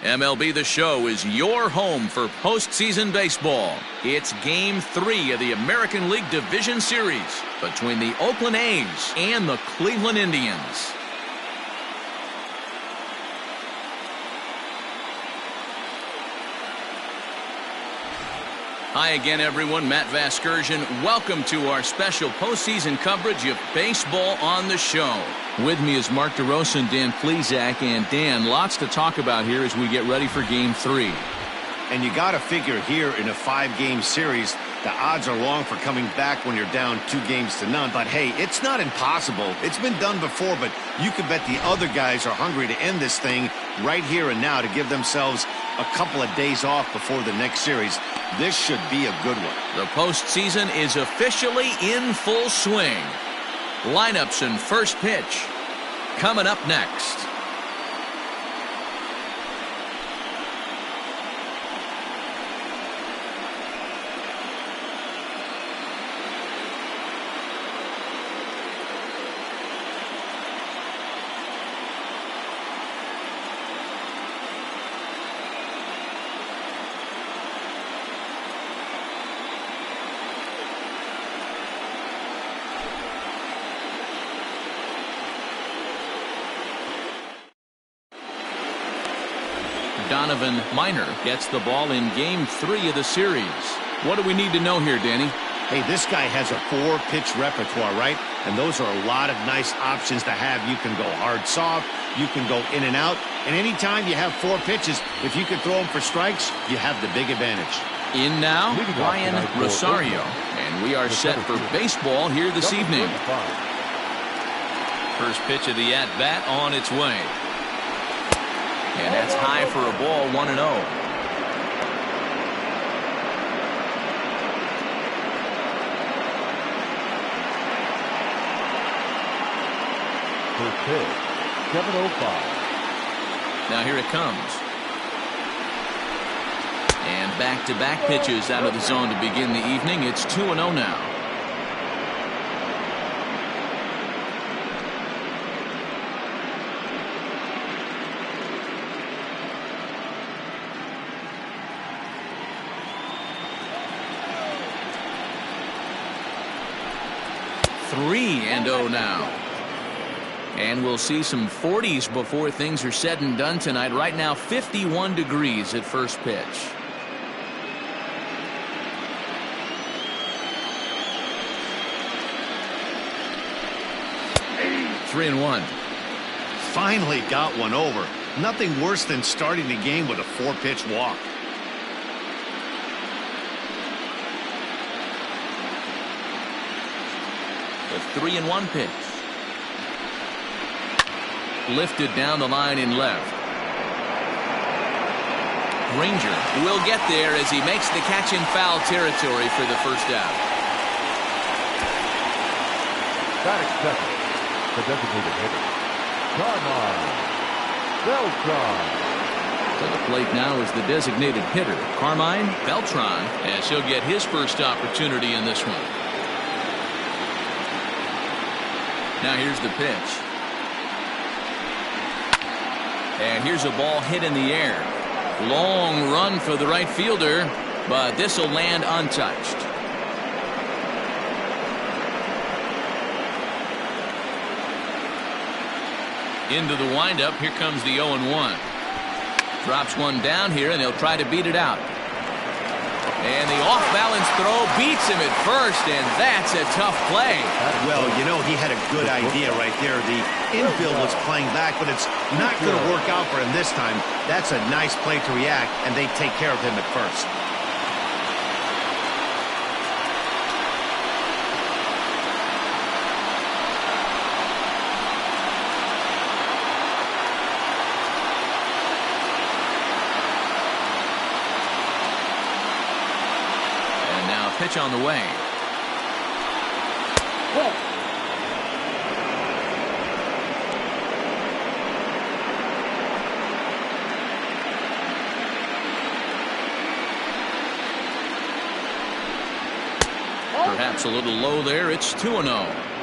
MLB The Show is your home for postseason baseball. It's Game 3 of the American League Division Series between the Oakland A's and the Cleveland Indians. Hi again, everyone. Matt Vasgersian. Welcome to our special postseason coverage of Baseball on the Show. With me is Mark DeRosa and Dan Plesac. And Dan, lots to talk about here as we get ready for Game 3. And you got to figure here in a 5-game series, the odds are long for coming back when you're down 2-0. But hey, it's not impossible. It's been done before, but you could bet the other guys are hungry to end this thing right here and now to give themselves a couple of days off before the next series. This should be a good one. The postseason is officially in full swing. Lineups and first pitch coming up next. Donovan Minor gets the ball in Game 3 of the series. What do we need to know here, Danny? Hey, this guy has a 4-pitch repertoire, right? And those are a lot of nice options to have. You can go hard, soft. You can go in and out. And anytime you have 4 pitches, if you can throw them for strikes, you have the big advantage. In now, Ryan Rosario. And we are set for baseball here this evening. First pitch of the at-bat on its way. And that's high for a ball, 1-0. First pitch, 7:05. Now here it comes. And back-to-back pitches out of the zone to begin the evening. It's 2-0 now. And 0 now. And we'll see some 40s before things are said and done tonight. Right now, 51 degrees at first pitch. Three and 1. Finally got one over. Nothing worse than starting the game with a 4-pitch walk. The 3-1 pitch. Lifted down the line in left. Granger will get there as he makes the catch in foul territory for the first out. Batting second, the designated hitter, Carmine Beltron. To the plate now is the designated hitter, Carmine Beltron, as he'll get his first opportunity in this one. Now here's the pitch. And here's a ball hit in the air. Long run for the right fielder, but this will land untouched. Into the windup. Here comes the 0-1. Drops one down here, and they'll try to beat it out. And the off-balance throw beats him at first, and that's a tough play. Well, you know, he had a good idea right there. The infield was playing back, but it's not going to work out for him this time. That's a nice play to react, and they take care of him at first. Pitch on the way. Perhaps a little low there. It's 2-0.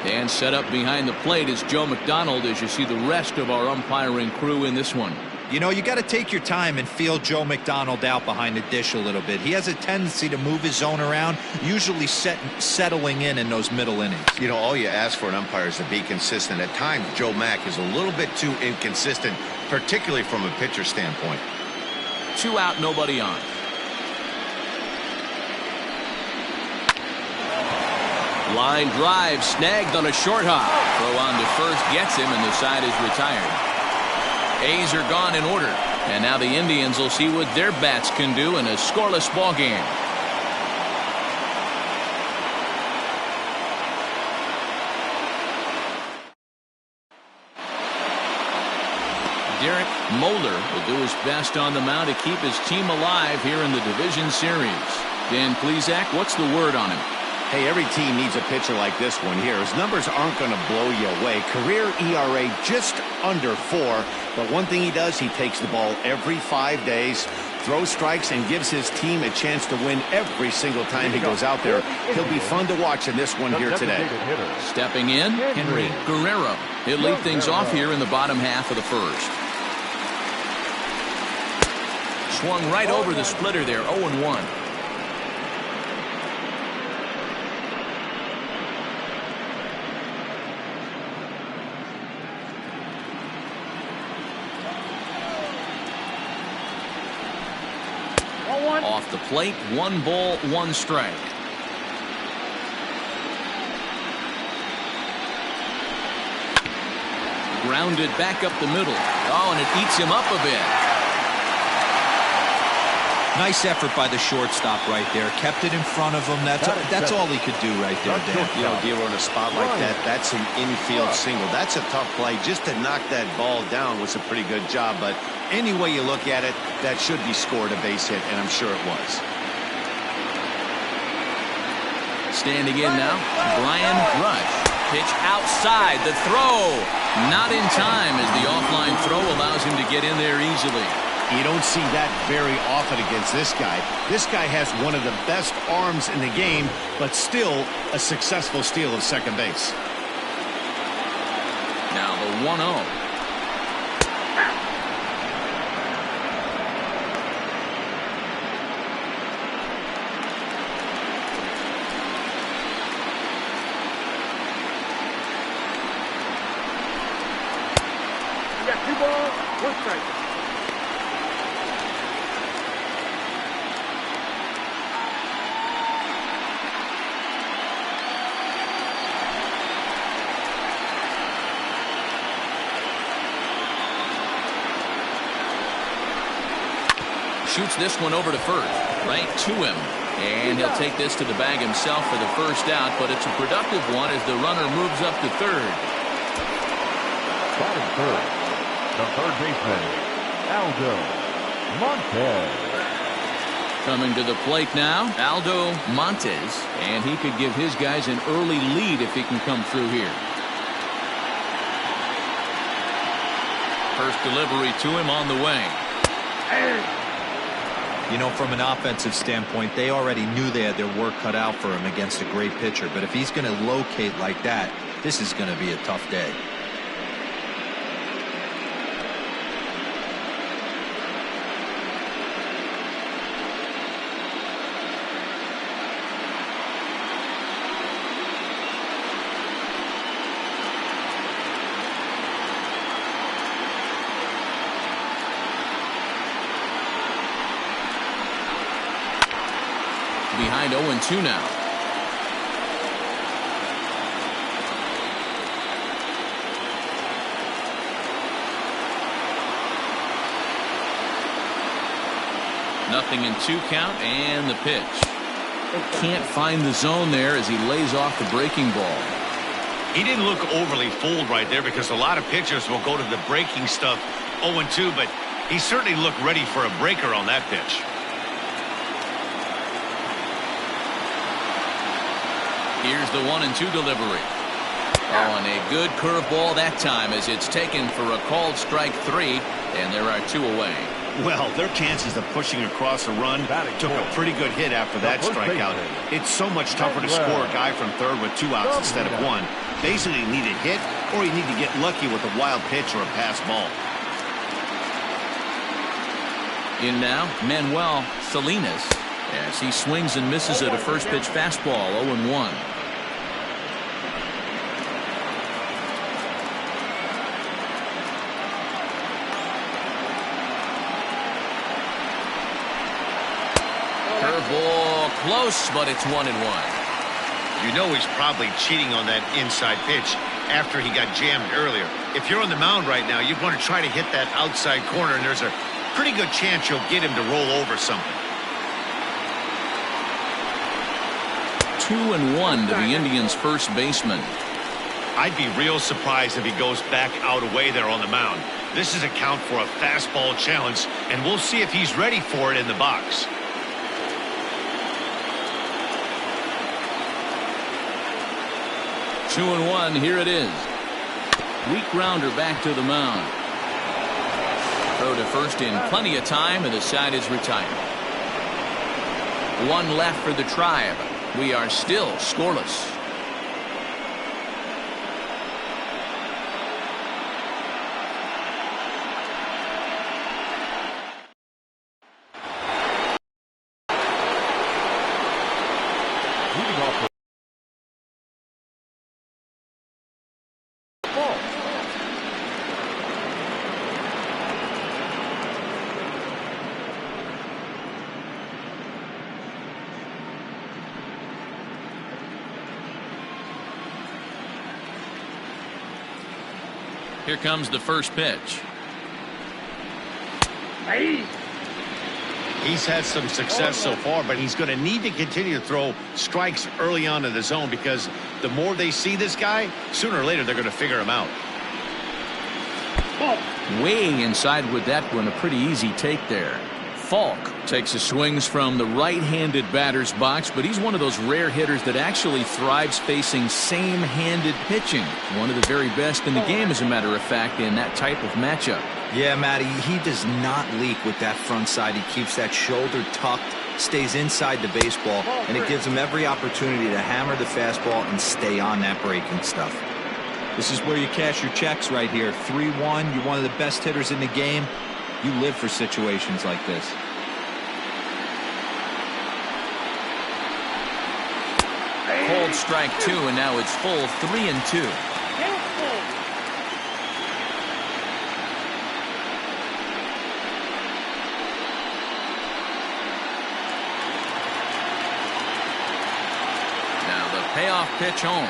And set up behind the plate is Joe McDonald as you see the rest of our umpiring crew in this one. You know, you got to take your time and feel Joe McDonald out behind the dish a little bit. He has a tendency to move his zone around, usually settling in those middle innings. You know, all you ask for an umpire is to be consistent. At times, Joe Mack is a little bit too inconsistent, particularly from a pitcher standpoint. 2 out, nobody on. Line drive snagged on a short hop. Throw on to first gets him, and the side is retired. A's are gone in order, and now the Indians will see what their bats can do in a scoreless ball game. Derek Moeller will do his best on the mound to keep his team alive here in the division series. Dan Plesac, what's the word on him? Hey, every team needs a pitcher like this one here. His numbers aren't going to blow you away. Career ERA just under 4. But one thing he does, he takes the ball every 5 days, throws strikes, and gives his team a chance to win every single time he goes out there. He'll be fun to watch in this one here today. Stepping in, Henry Guerrero. He'll lead things off here in the bottom half of the first. Swung right over the splitter there, 0-1. Off the plate, 1 ball, 1 strike. Grounded back up the middle. Oh, and it eats him up a bit. Nice effort by the shortstop right there. Kept it in front of him. That's all he could do right there, Dan. You know, Guerrero in a spot like that, that's an infield single. That's a tough play. Just to knock that ball down was a pretty good job. But any way you look at it, that should be scored a base hit, and I'm sure it was. Standing in now, Brian Rush. Pitch outside. The throw. Not in time as the offline throw allows him to get in there easily. You don't see that very often against this guy. This guy has one of the best arms in the game, but still a successful steal of second base. Now the 1-0. You got 2 balls, 1 strike. Shoots this one over to first, right to him. And he'll take this to the bag himself for the first out, but it's a productive one as the runner moves up to third. Batting third, the third baseman, Aldo Montes. Coming to the plate now, Aldo Montes, and he could give his guys an early lead if he can come through here. First delivery to him on the way. You know, from an offensive standpoint, they already knew they had their work cut out for him against a great pitcher. But if he's going to locate like that, this is going to be a tough day. Behind 0-2 now. Nothing in 2 count, and the pitch. Can't find the zone there as he lays off the breaking ball. He didn't look overly fooled right there because a lot of pitchers will go to the breaking stuff 0-2, but he certainly looked ready for a breaker on that pitch. Here's the 1-2 delivery. Oh, and a good curveball that time as it's taken for a called strike 3, and there are 2 away. Well, their chances of pushing across a run took a pretty good hit after that strikeout. It's so much tougher to score a guy from third with 2 outs instead of 1. Basically, you need a hit or you need to get lucky with a wild pitch or a pass ball. In now, Manuel Salinas, as he swings and misses at a first pitch fastball, 0-1. Curveball close, but it's 1-1. You know he's probably cheating on that inside pitch after he got jammed earlier. If you're on the mound right now, you want to try to hit that outside corner, and there's a pretty good chance you'll get him to roll over something. 2-1 to the Indians' first baseman. I'd be real surprised if he goes back out away there on the mound. This is a count for a fastball challenge, and we'll see if he's ready for it in the box. 2-1, here it is. Weak grounder back to the mound. Throw to first in plenty of time, and the side is retired. One left for the Tribe. We are still scoreless. Here comes the first pitch. He's had some success so far, but he's going to need to continue to throw strikes early on in the zone, because the more they see this guy, sooner or later they're going to figure him out. Way inside with that one, a pretty easy take there. Falk takes his swings from the right-handed batter's box, but he's one of those rare hitters that actually thrives facing same-handed pitching. One of the very best in the game, as a matter of fact, in that type of matchup. Yeah, Matty, he does not leak with that front side. He keeps that shoulder tucked, stays inside the baseball, and it gives him every opportunity to hammer the fastball and stay on that breaking stuff. This is where you cash your checks right here. 3-1, you're one of the best hitters in the game. You live for situations like this. Cold strike 2, and now it's full 3-2. Now the payoff pitch home.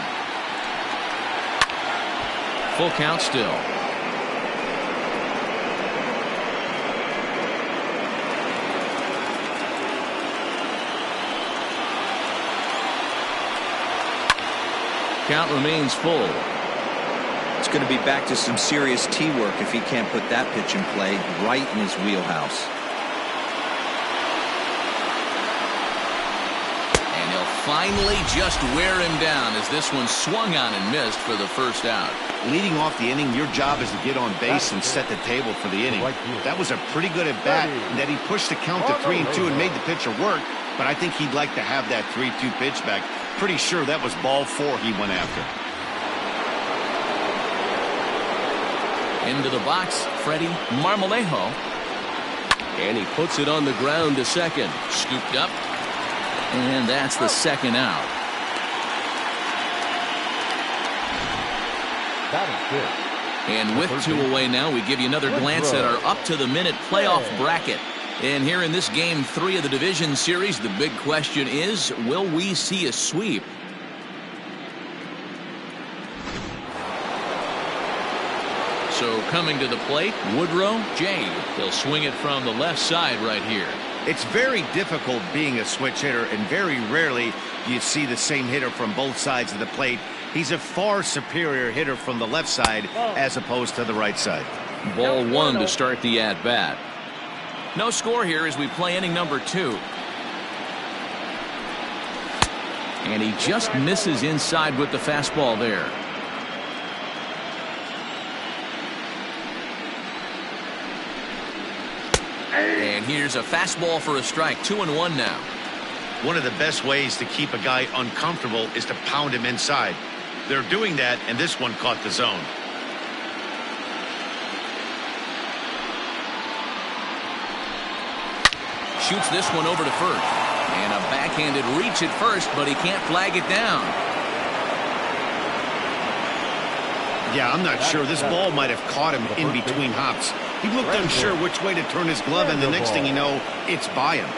Full count still. Count remains full. It's going to be back to some serious tee work if he can't put that pitch in play right in his wheelhouse. And he'll finally just wear him down as this one swung on and missed for the first out. Leading off the inning, your job is to get on base and set the table for the inning. That was a pretty good at bat, and that he pushed the count to 3-2 and made the pitcher work, but I think he'd like to have that 3-2 pitch back. Pretty sure that was ball 4 he went after. Into the box, Freddie Marmalejo. And he puts it on the ground to second. Scooped up. And that's the second out. That is good. And with 2 away now, we give you another glance at our up-to-the-minute playoff bracket. And here in this Game 3 of the Division Series, the big question is, will we see a sweep? So coming to the plate, Woodrow J. He'll swing it from the left side right here. It's very difficult being a switch hitter, and very rarely do you see the same hitter from both sides of the plate. He's a far superior hitter from the left side as opposed to the right side. Ball 1 to start the at-bat. No score here as we play inning number 2. And he just misses inside with the fastball there. And here's a fastball for a strike. 2-1 now. One of the best ways to keep a guy uncomfortable is to pound him inside. They're doing that, and this one caught the zone. shoots this one over to first. And a backhanded reach at first, but he can't flag it down. Yeah, I'm not sure. This ball might have caught him in between hops. He looked unsure which way to turn his glove, and the next thing you know, it's by him.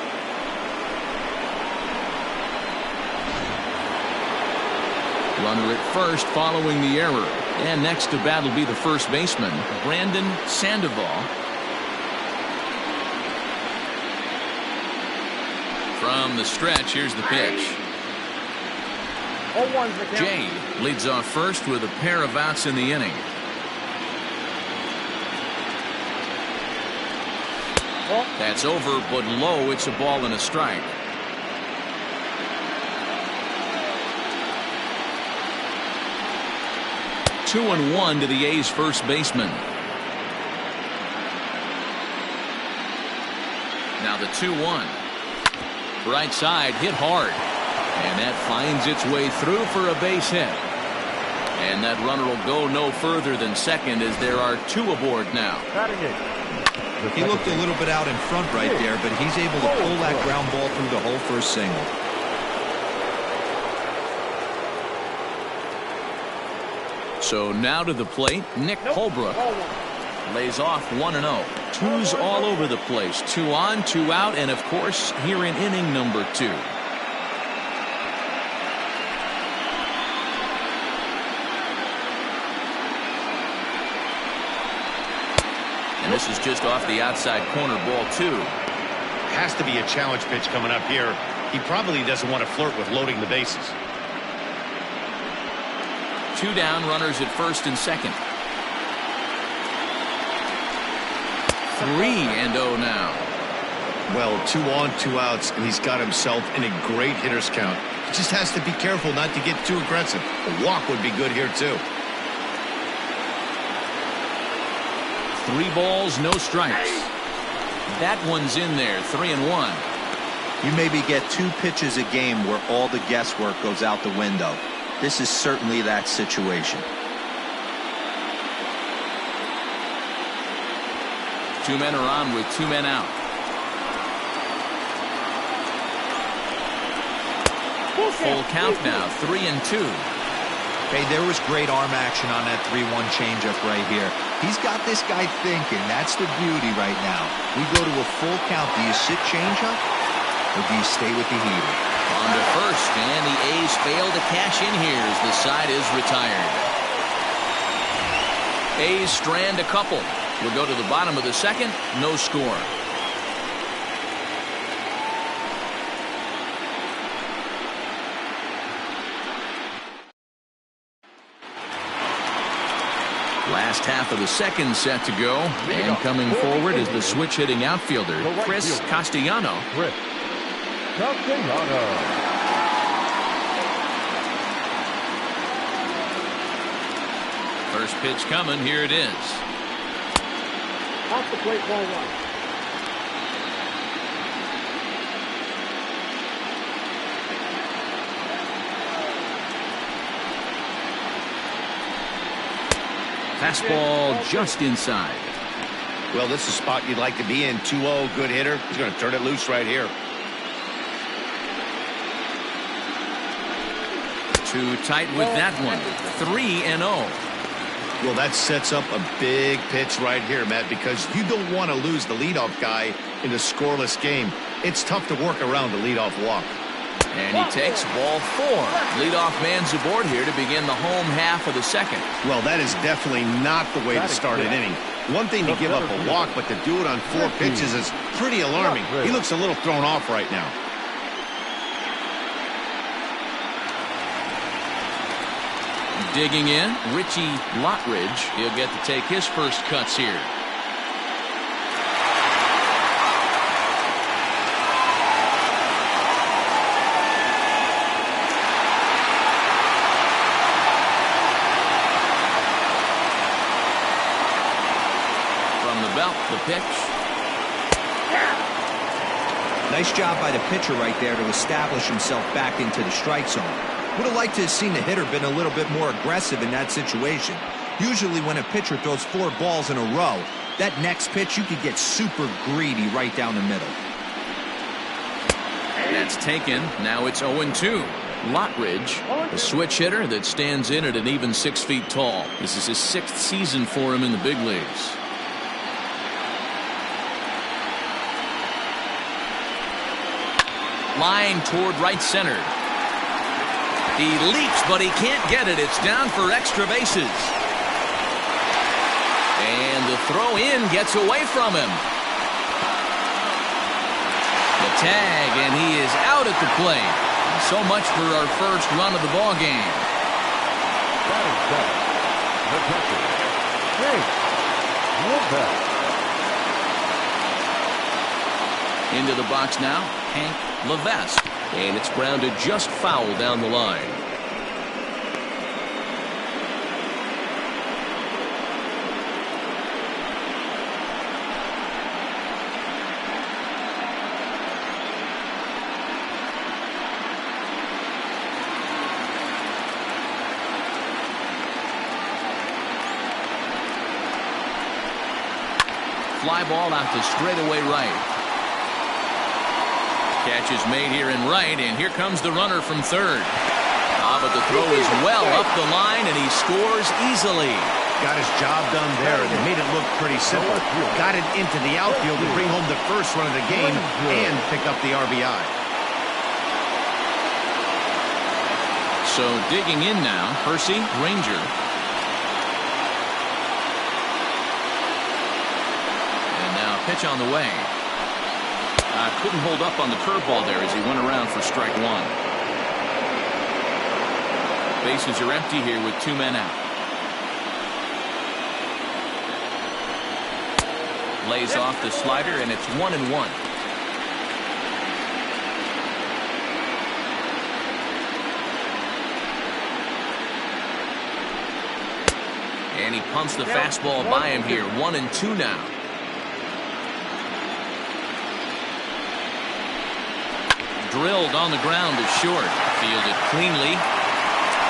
Runner at first following the error. And next to bat will be the first baseman, Brandon Sandoval. From the stretch, here's the pitch. Jay leads off first with a pair of outs in the inning. That's over, but low. It's a ball and a strike. Two and one to the A's first baseman. Now the 2-1. Right side, hit hard. And that finds its way through for a base hit. And that runner will go no further than second as there are two aboard now. He looked a little bit out in front right there, but he's able to pull that ground ball through the hole for a single. So now to the plate, Nick Holbrook. Lays off 1-0. Twos all over the place. 2 on, 2 out, and of course here in inning number 2. And this is just off the outside corner, ball 2. Has to be a challenge pitch coming up here. He probably doesn't want to flirt with loading the bases. 2 down, runners at first and second. 3-0 now. Well, 2 on, 2 outs, and he's got himself in a great hitter's count. He just has to be careful not to get too aggressive. A walk would be good here, too. 3 balls, no strikes. That one's in there, 3-1. You maybe get 2 pitches a game where all the guesswork goes out the window. This is certainly that situation. 2 men are on with 2 men out. Full count now, 3-2. Hey, there was great arm action on that 3-1 changeup right here. He's got this guy thinking. That's the beauty right now. We go to a full count. Do you sit changeup or do you stay with the heater? On to first, and the A's fail to cash in here as the side is retired. A's strand a couple. We'll go to the bottom of the second. No score. Last half of the second set to go, and coming forward is the switch hitting outfielder Chris Castellano. First pitch coming, here it is. Off the plate, ball 1. Fastball just inside. Well, this is a spot you'd like to be in. 2-0, good hitter. He's going to turn it loose right here. Too tight with that one. 3-0. Well, that sets up a big pitch right here, Matt, because you don't want to lose the leadoff guy in a scoreless game. It's tough to work around the leadoff walk. And he takes ball 4. Leadoff man's aboard here to begin the home half of the second. Well, that is definitely not the way to start an inning. One thing to give up a walk, but to do it on 4 pitches is pretty alarming. He looks a little thrown off right now. Digging in, Richie Lottridge. He'll get to take his first cuts here. From the belt, the pitch. Nice job by the pitcher right there to establish himself back into the strike zone. Would have liked to have seen the hitter been a little bit more aggressive in that situation. Usually when a pitcher throws 4 balls in a row, that next pitch you could get super greedy right down the middle. That's taken. Now it's 0-2. Lockridge, a switch hitter that stands in at an even 6 feet tall. This is his 6th season for him in the big leagues. Line toward right center. He leaps, but he can't get it. It's down for extra bases. And the throw in gets away from him. The tag, and he is out at the plate. So much for our first run of the ball game. Into the box now, Hank Levesque, and it's grounded just foul down the line. Fly ball out to straightaway right. Catch is made here in right, and here comes the runner from third. But the throw is well up the line, and he scores easily. Got his job done there, and made it look pretty simple. Got it into the outfield to bring home the first run of the game and pick up the RBI. So digging in now, Percy Ranger. Pitch on the way. Couldn't hold up on the curveball there as he went around for strike one. Bases are empty here with 2 men out. Lays off the slider, and it's 1-1. And he pumps the fastball by him here. 1-2 now. Drilled on the ground is short. Fielded cleanly.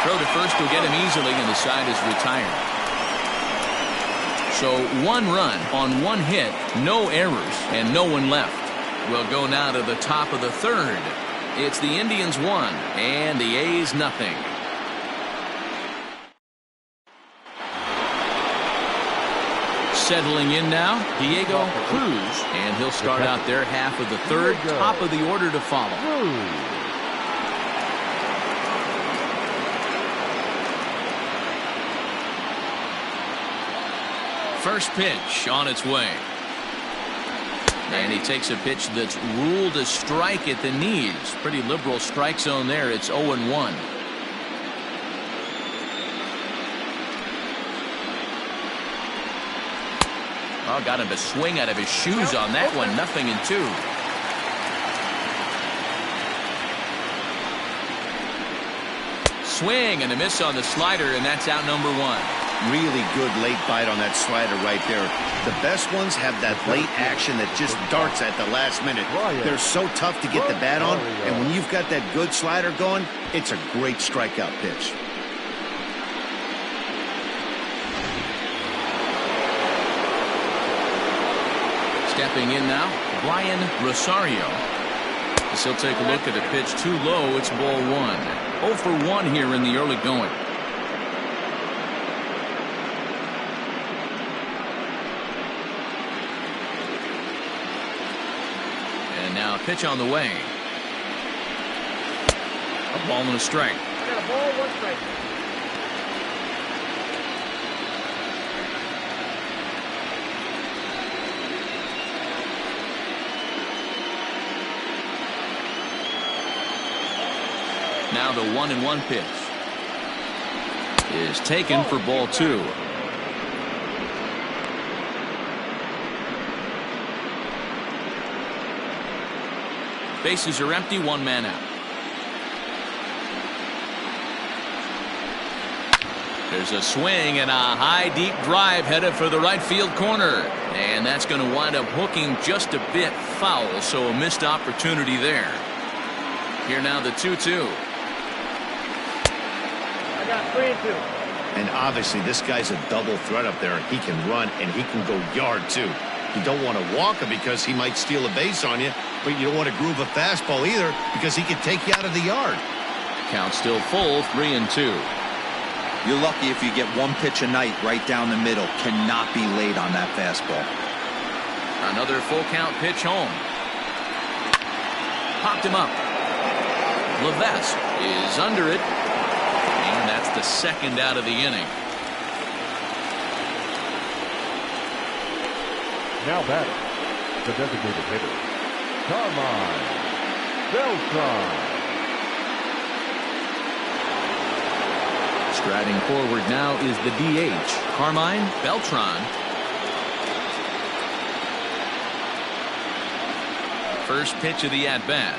Throw to first will get him easily, and the side is retired. So 1 run on 1 hit, no errors, and no one left. We'll go now to the top of the 3rd. It's the Indians 1 and the A's nothing. Settling in now, Diego Cruz, and he'll start out their half of the 3rd, top of the order to follow. First pitch on its way. And he takes a pitch that's ruled a strike at the knees. Pretty liberal strike zone there. It's 0-1. Oh, got him to swing out of his shoes on that one. 0-2. Swing and a miss on the slider, and that's out number 1. Really good late bite on that slider right there. The best ones have that late action that just darts at the last minute. They're so tough to get the bat on, and when you've got that good slider going, it's a great strikeout pitch. Stepping in now, Brian Rosario. As he'll take a look at a pitch too low. It's ball 1. 0 for 1 here in the early going. And now a pitch on the way. A ball and a strike. I got a ball, 1 strike. Now the 1-1 pitch is taken for ball 2. Bases are empty, 1 man out. There's a swing and a high deep drive headed for the right field corner, and that's going to wind up hooking just a bit foul, so a missed opportunity there. Here now the 2-2. I got 3-2. And obviously this guy's a double threat up there. He can run and he can go yard too. You don't want to walk him because he might steal a base on you, but you don't want to groove a fastball either because he can take you out of the yard. Count still full, 3-2. You're lucky if you get one pitch a night right down the middle. Cannot be late on that fastball. Another full count pitch home. Popped him up. Levesque is under it. And that's the second out of the inning. Now batting, the designated hitter, Carmine Beltron. Striding forward now is the DH, Carmine Beltron. First pitch of the at-bat.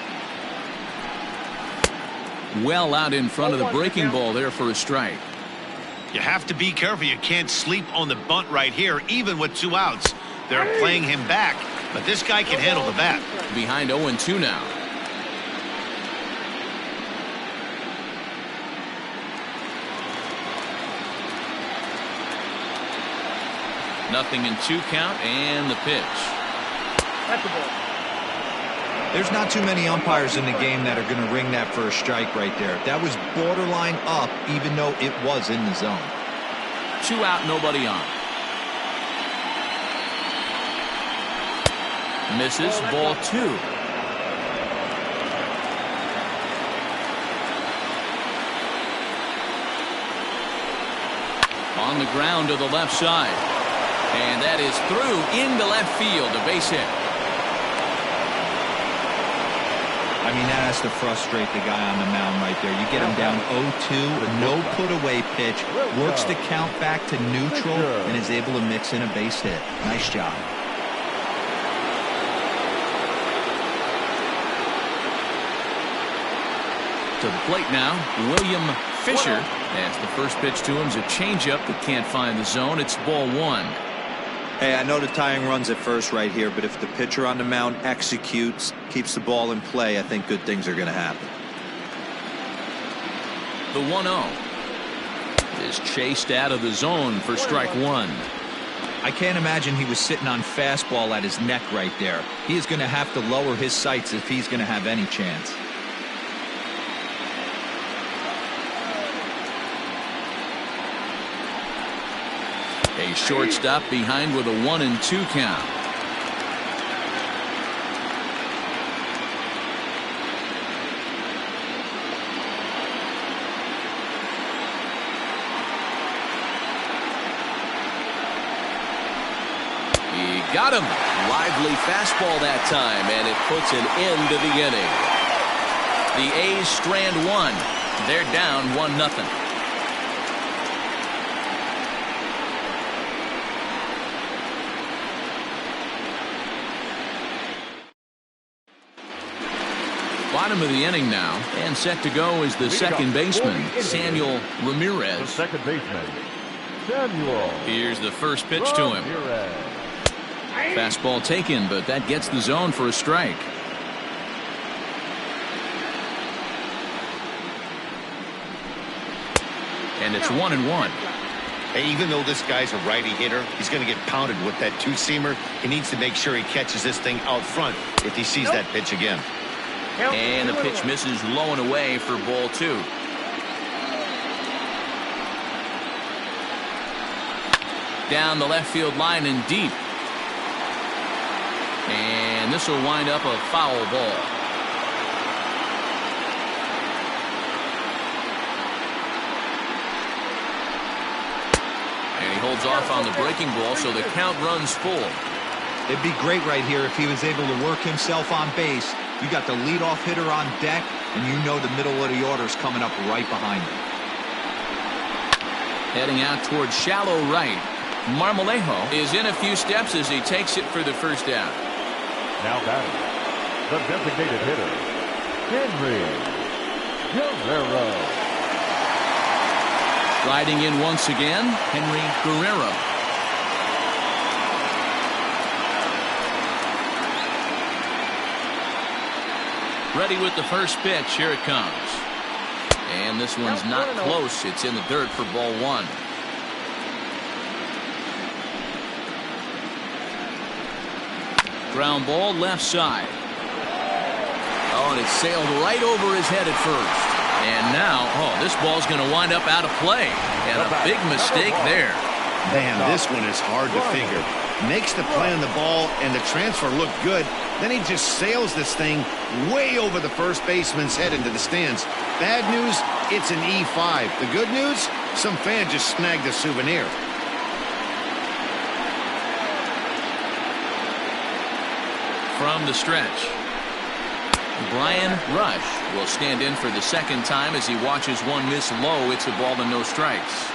Well out in front of the breaking ball there for a strike. You have to be careful. You can't sleep on the bunt right here, even with 2 outs. They're playing him back, but this guy can handle the bat. Behind 0-2 now. Nothing in 2 count, and the pitch. That's the ball. There's not too many umpires in the game that are going to ring that for a strike right there. That was borderline up, even though it was in the zone. 2 out, nobody on. Misses, ball 2. On the ground to the left side. And that is through into left field, a base hit. I mean, that has to frustrate the guy on the mound right there. You get him down 0-2, no put-away pitch, works the count back to neutral, and is able to mix in a base hit. Nice job. To the plate now, William Fisher. As the first pitch to him is a changeup that can't find the zone. It's ball 1. Hey, I know the tying runs at first right here, but if the pitcher on the mound executes, keeps the ball in play, I think good things are going to happen. The 1-0 is chased out of the zone for strike 1. I can't imagine he was sitting on fastball at his neck right there. He is going to have to lower his sights if he's going to have any chance. A shortstop behind with a 1-2 count. He got him. Lively fastball that time, and it puts an end to the inning. The A's strand 1. They're down 1-0. Bottom of the inning now, and set to go is the second baseman, Samuel Ramirez. The second baseman, Samuel. Here's the first pitch to him. Fastball taken, but that gets the zone for a strike. And it's 1-1. Hey, even though this guy's a righty hitter, he's going to get pounded with that 2-seamer. He needs to make sure he catches this thing out front if he sees that pitch again. And the pitch misses low and away for ball 2. Down the left field line and deep. And this will wind up a foul ball. And he holds off on the breaking ball, so the count runs full. It'd be great right here if he was able to work himself on base. You got the leadoff hitter on deck, and you know the middle of the order is coming up right behind him. Heading out towards shallow right. Marmalejo is in a few steps as he takes it for the first out. Now batting, the designated hitter, Guerrero. Riding in once again, Guerrero. Ready with the first pitch. Here it comes. And this one's not close. It's in the dirt for ball 1. Ground ball left side. and it sailed right over his head at first. And now, this ball's going to wind up out of play. And a big mistake there. Man, this one is hard to figure. Makes the play on the ball, and the transfer looked good. Then he just sails this thing way over the first baseman's head into the stands. Bad news, it's an E5. The good news, some fan just snagged a souvenir. From the stretch, Brian Rush will stand in for the second time as he watches one miss low. It's a ball and no strikes.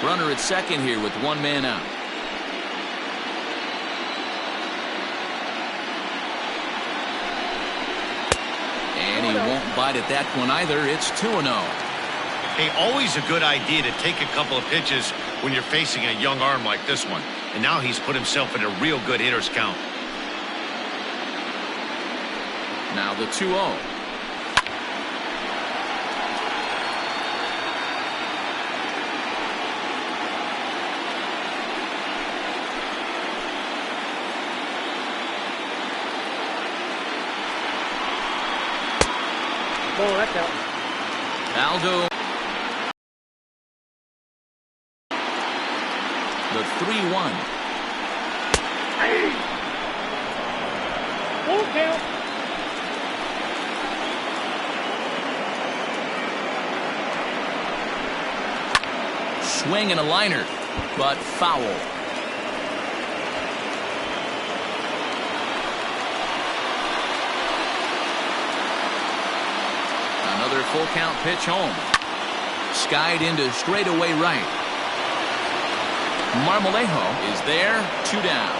Runner at second here with one man out. And he won't bite at that one either. It's 2-0. Hey, always a good idea to take a couple of pitches when you're facing a young arm like this one. And now he's put himself in a real good hitter's count. Now the 2-0. Oh, that's out. Aldo. The 3-1. Hey. Full count. Swing and a liner, but foul. Another full count pitch home. Skied into straightaway right. Marmalejo is there, 2 down.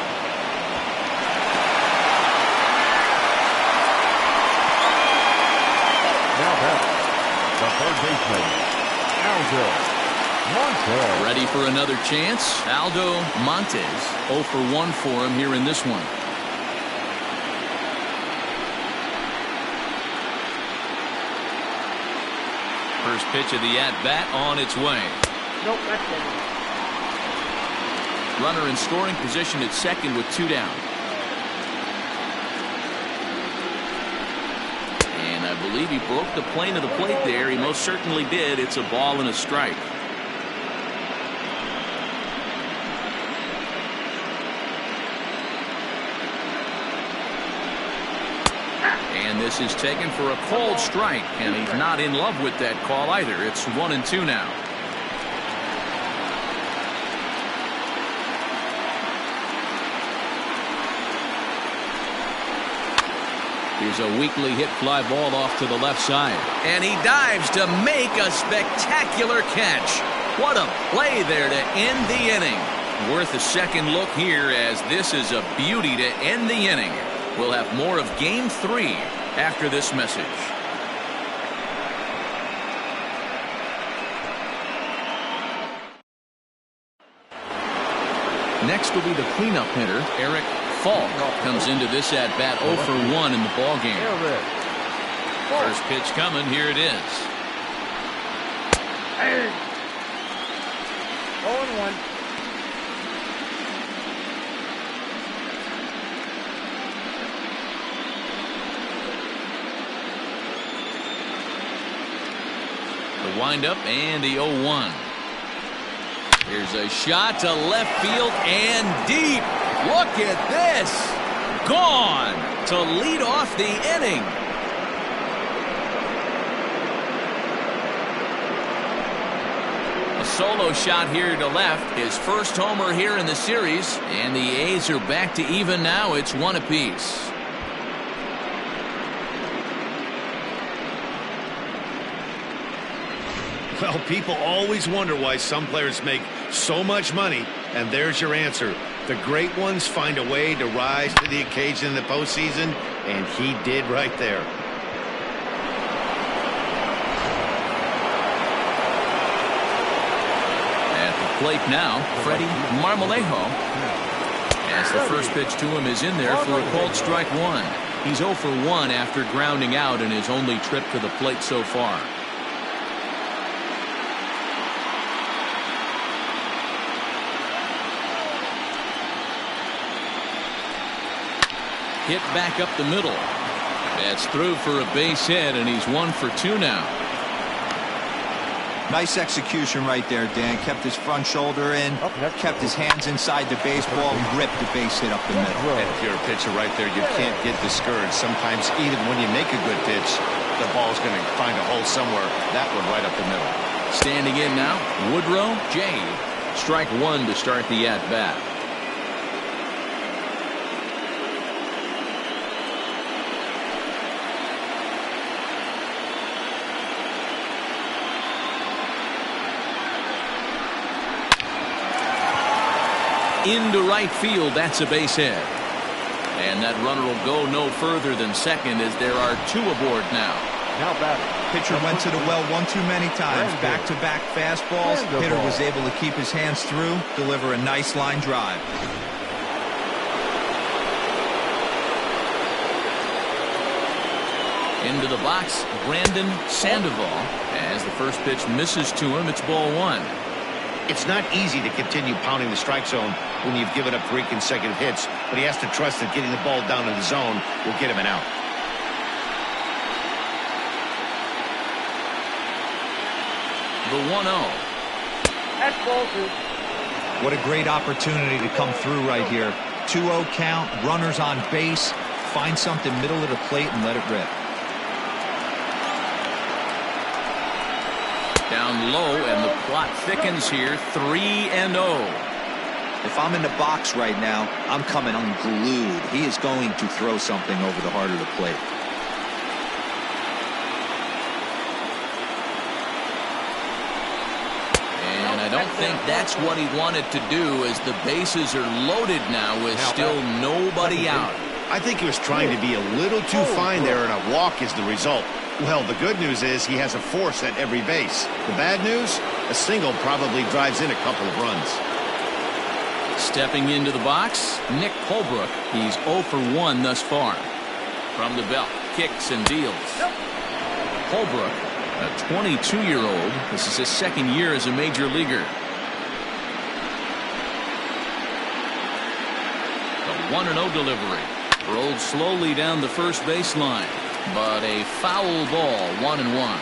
Now batting, the third baseman, Aldo Montes. Ready for another chance. Aldo Montes 0 for 1 for him here in this one. First pitch of the at-bat on its way. Nope, that's down. Runner in scoring position at second with 2 down. And I believe he broke the plane of the plate there. He most certainly did. It's a ball and a strike. And this is taken for a called strike, and he's not in love with that call either. It's 1-2 now. Here's a weakly hit fly ball off to the left side. And he dives to make a spectacular catch. What a play there to end the inning. Worth a second look here, as this is a beauty to end the inning. We'll have more of Game 3 after this message. Next will be the cleanup hitter, Eric Falk. Comes into this at-bat 0 for 1 in the ballgame. First pitch coming. Here it is. Hey. 0-1. The windup and the 0-1. Here's a shot to left field and deep. Look at this. Gone to lead off the inning. A solo shot here to left. His first homer here in the series. And the A's are back to even now. It's 1 apiece. Well, people always wonder why some players make so much money, and there's your answer. The great ones find a way to rise to the occasion in the postseason, and he did right there. At the plate now, Freddie Marmalejo. As the first pitch to him is in there for a called strike 1. He's 0 for 1 after grounding out in his only trip to the plate so far. Hit back up the middle. That's through for a base hit, and he's 1 for 2 now. Nice execution right there, Dan. Kept his front shoulder in, kept his hands inside the baseball, ripped the base hit up the middle. And if you're a pitcher right there, you can't get discouraged. Sometimes even when you make a good pitch, the ball's going to find a hole somewhere. That one right up the middle. Standing in now, Woodrow J. Strike one to start the at-bat. Into right field, that's a base hit. And that runner will go no further than second as there are 2 aboard now. Now batting. Pitcher went to the well one too many times. Back-to-back fastballs. Hitter was able to keep his hands through, deliver a nice line drive. Into the box, Brandon Sandoval. As the first pitch misses to him, it's ball 1. It's not easy to continue pounding the strike zone when you've given up 3 consecutive hits, but he has to trust that getting the ball down in the zone will get him an out. The 1-0. That's ball 2. What a great opportunity to come through right here. 2-0 count, runners on base. Find something middle of the plate and let it rip. Down low, and the plot thickens here. 3-0. If I'm in the box right now, I'm coming unglued. He is going to throw something over the heart of the plate. And I don't think that's what he wanted to do, as the bases are loaded now with still nobody out. I think he was trying to be a little too fine there, and a walk is the result. Well, the good news is he has a force at every base. The bad news? A single probably drives in a couple of runs. Stepping into the box, Nick Holbrook. He's 0 for 1 thus far. From the belt, kicks and deals. Holbrook, a 22-year-old. This is his second year as a major leaguer. The 1-0 delivery. Rolled slowly down the first baseline. But a foul ball, 1-1.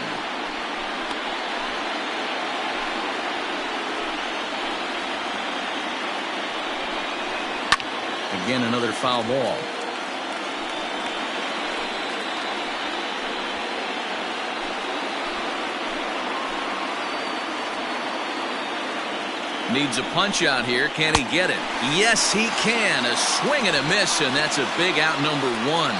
Again, another foul ball. Needs a punch out here. Can he get it? Yes, he can. A swing and a miss, and that's a big out, number 1.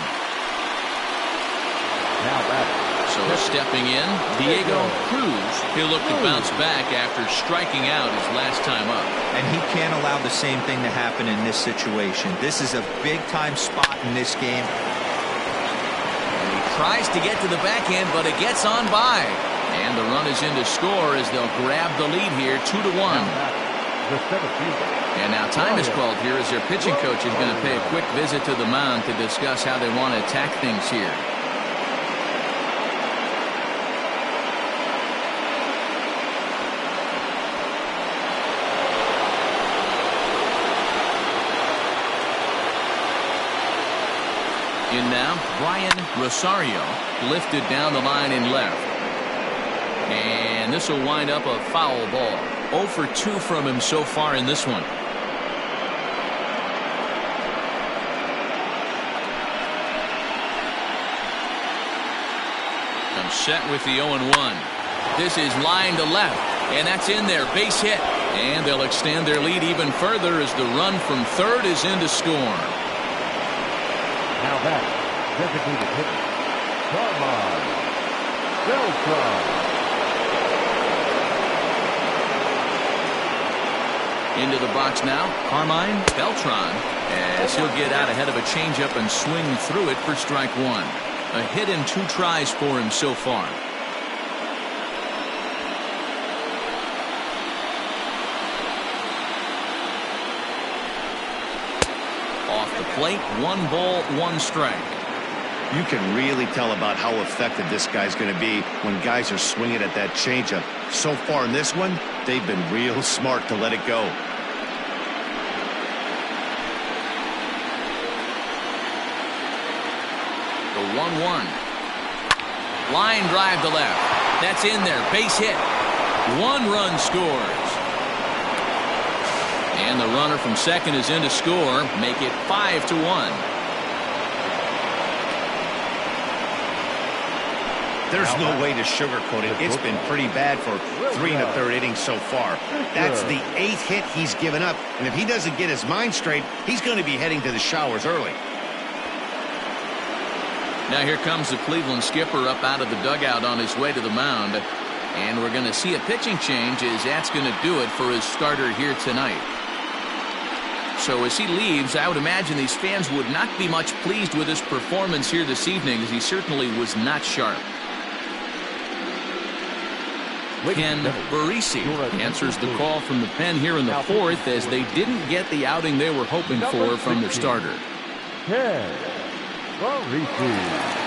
Now batting. So stepping in, Diego Cruz. He'll look to bounce back after striking out his last time up. And he can't allow the same thing to happen in this situation. This is a big-time spot in this game. And he tries to get to the backhand, but it gets on by. And the run is in to score as they'll grab the lead here, 2-1. The 7th. And now time is called here as their pitching coach is going to pay a quick visit to the mound to discuss how they want to attack things here. In now, Brian Rosario, lifted down the line in left. And this will wind up a foul ball. 0 for 2 from him so far in this one. I'm set with the 0-1. This is line to left, and that's in there. Base hit. And they'll extend their lead even further as the run from third is in to score. Now back, designated hitter, Carmine Beltron. Into the box now, Carmine Beltron, as he'll get out ahead of a changeup and swing through it for strike 1. A hit in 2 tries for him so far. Off the plate, 1 ball, 1 strike. You can really tell about how effective this guy's going to be when guys are swinging at that changeup. So far in this one, they've been real smart to let it go. 1-1. Line drive to left. That's in there. Base hit. 1 run scores. And the runner from second is in to score. Make it 5-1. There's no way to sugarcoat it. It's been pretty bad for 3 1/3 innings so far. That's the 8th hit he's given up. And if he doesn't get his mind straight, he's going to be heading to the showers early. Now here comes the Cleveland skipper up out of the dugout on his way to the mound. And we're going to see a pitching change as that's going to do it for his starter here tonight. So as he leaves, I would imagine these fans would not be much pleased with his performance here this evening, as he certainly was not sharp. Ken Barisi answers the call from the pen here in the 4th, as they didn't get the outing they were hoping for from their starter. Ken Barisi.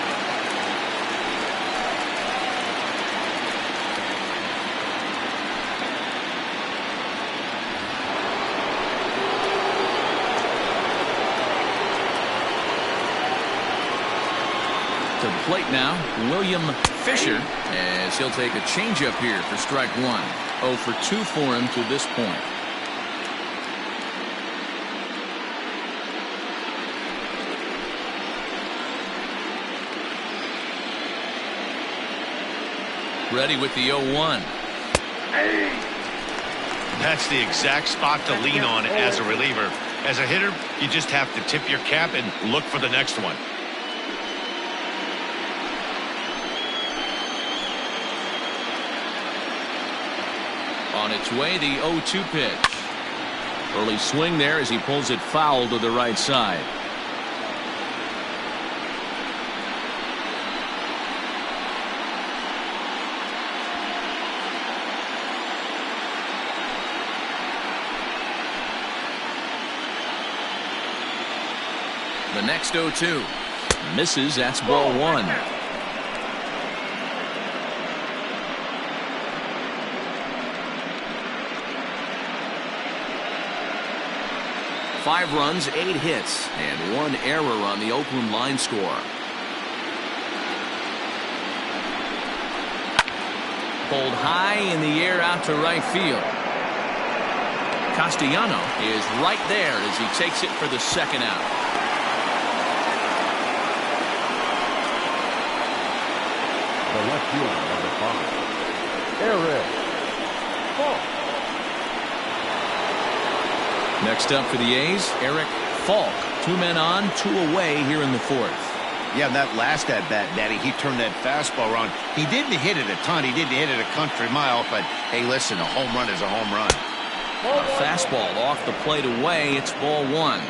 To the plate now, William Fisher, as he'll take a changeup here for strike 1. 0 for 2 for him to this point. Ready with the 0-1. That's the exact spot to lean on as a reliever. As a hitter, you just have to tip your cap and look for the next one. On its way, the 0-2 pitch. Early swing there as he pulls it foul to the right side. The next 0-2 misses. That's ball 1. Five runs, 8 hits, and 1 error on the Oakland line score. Pulled high in the air out to right field. Castellano is right there as he takes it for the second out. The left fielder, number 5, Eric Falk. Next up for the A's, Eric Falk. 2 men on, 2 away here in the 4th. Yeah, that last at-bat, Daddy, he turned that fastball around. He didn't hit it a ton. He didn't hit it a country mile, but hey, listen, a home run is a home run. A fastball off the plate away. It's ball 1.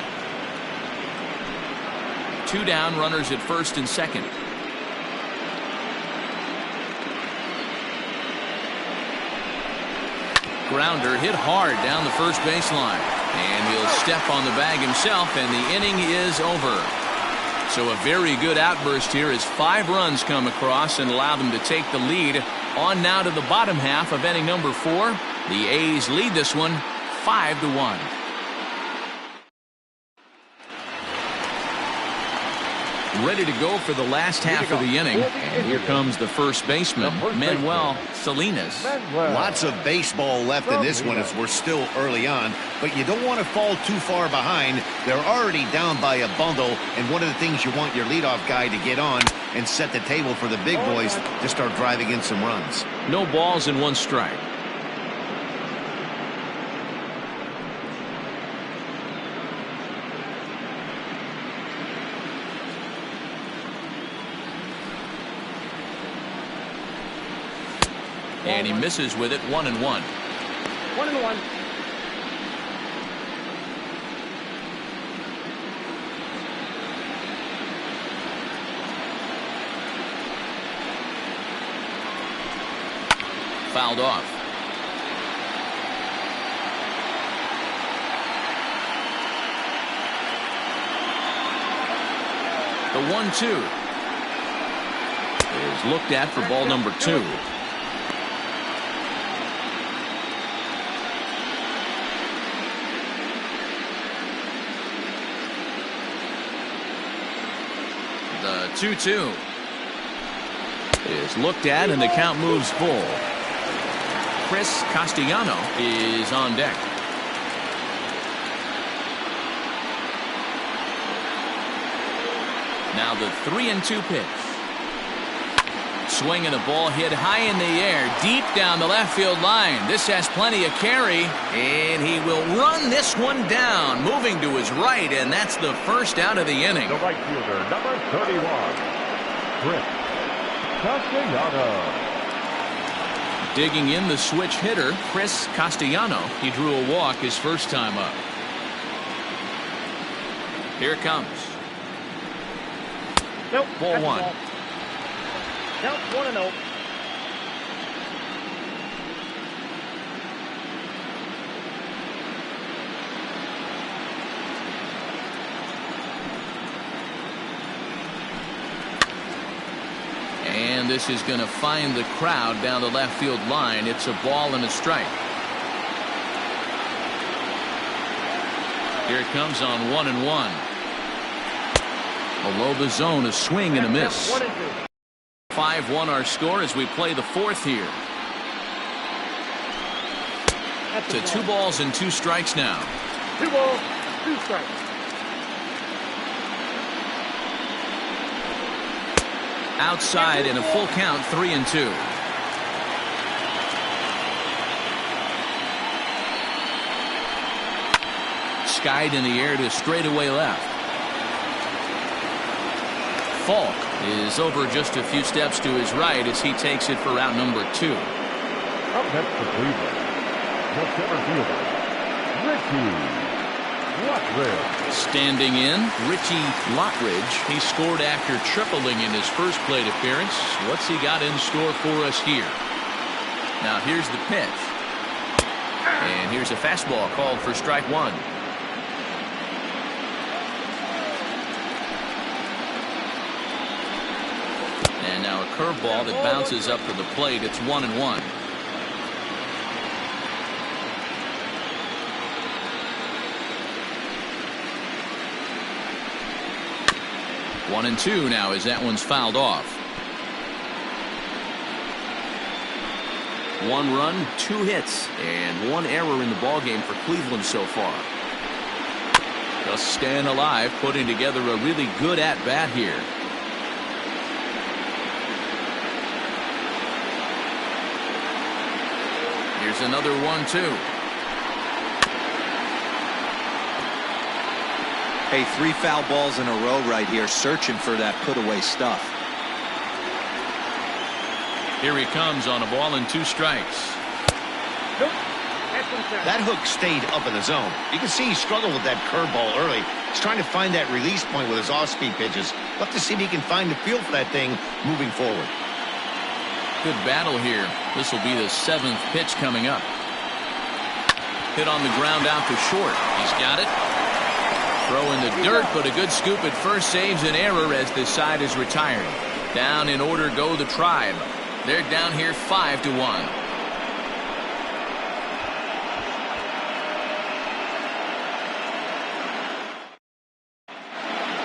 2 down, runners at first and second. Grounder hit hard down the first baseline. And he'll step on the bag himself, and the inning is over. So a very good outburst here as 5 runs come across and allow them to take the lead. On now to the bottom half of inning number 4. The A's lead this one 5-1. Ready to go for the last half of the inning. And here comes the first baseman, Manuel Salinas. Lots of baseball left in this one as we're still early on, but you don't want to fall too far behind. They're already down by a bundle, and one of the things you want your leadoff guy to get on and set the table for the big boys to start driving in some runs. No balls and 1 strike. And he misses with it. 1-1. 1-1. Fouled off. The 1-2 is looked at for ball number 2. 2-2. Is looked at and the count moves full. Chris Castellano is on deck. Now the 3-2 pitch. Swing and a ball hit high in the air, deep down the left field line. This has plenty of carry, and he will run this one down, moving to his right, and that's the first out of the inning. The right fielder, number 31, Chris Castellano. Digging in the switch hitter, Chris Castellano. He drew a walk his first time up. Here it comes. Nope. Ball one. Count 1-0. And this is going to find the crowd down the left field line. It's a ball and a strike. Here it comes on 1-1. Below the zone, a swing and a miss. 5-1 our score as we play the fourth here. To 2 balls and 2 strikes now. 2 balls, 2 strikes. Outside in a full count, 3-2. Skied in the air to straightaway left. Falk is over just a few steps to his right as he takes it for route number 2. Up next for Cleveland, the center fielder, Richie Lockridge. Standing in, Richie Lockridge. He scored after tripling in his first plate appearance. What's he got in store for us here? Now here's the pitch. And here's a fastball called for strike 1. And now a curveball that bounces up to the plate. It's 1-1. One and 2 now as that one's fouled off. 1 run, 2 hits, and 1 error in the ballgame for Cleveland so far. Just staying alive, putting together a really good at-bat here. Here's another 1-2. Hey, 3 foul balls in a row right here, searching for that put-away stuff. Here he comes on a ball and 2 strikes. Nope. That hook stayed up in the zone. You can see he struggled with that curveball early. He's trying to find that release point with his off-speed pitches. We'll have to see if he can find the feel for that thing moving forward. Good battle here. This will be the 7th pitch coming up. Hit on the ground out to short. He's got it. Throw in the dirt, but a good scoop at first saves an error as this side is retired. Down in order go the Tribe. They're down here 5-1.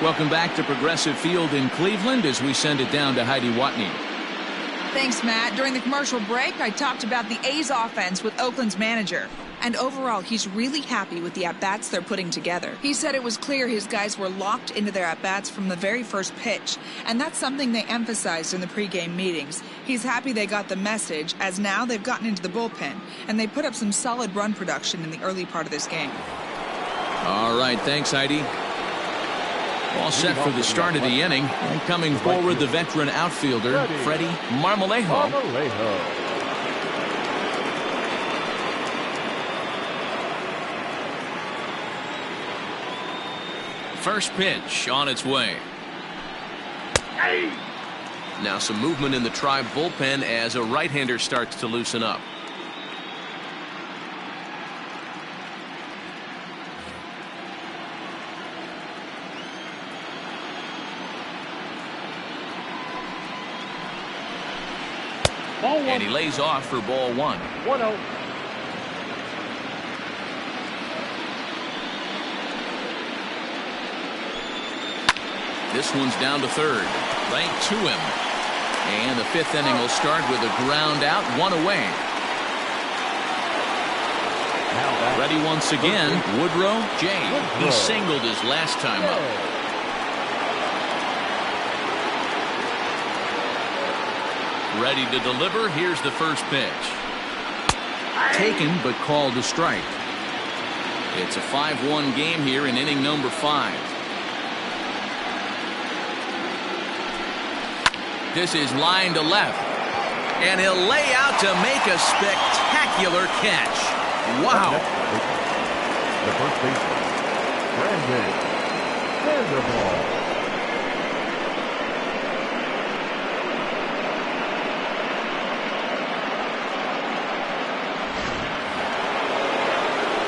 Welcome back to Progressive Field in Cleveland as we send it down to Heidi Watney. Thanks, Matt. During the commercial break, I talked about the A's offense with Oakland's manager. And overall, he's really happy with the at-bats they're putting together. He said it was clear his guys were locked into their at-bats from the very first pitch. And that's something they emphasized in the pregame meetings. He's happy they got the message, as now they've gotten into the bullpen. And they put up some solid run production in the early part of this game. All right, thanks, Heidi. All set for the start of the inning. And coming forward, the veteran outfielder, Freddie Marmalejo. First pitch on its way. Now some movement in the Tribe bullpen as a right-hander starts to loosen up. And he lays off for ball 1. 1-0. This one's down to third. Right to him. And the fifth inning will start with a ground out, one away. Ready once again. Woodrow J. He singled his last time up. Ready to deliver. Here's the first pitch. Taken but called a strike. It's a 5-1 game here in inning number 5. This is line to left. And he'll lay out to make a spectacular catch. Wow. The first baseman, Brandon Sandoval.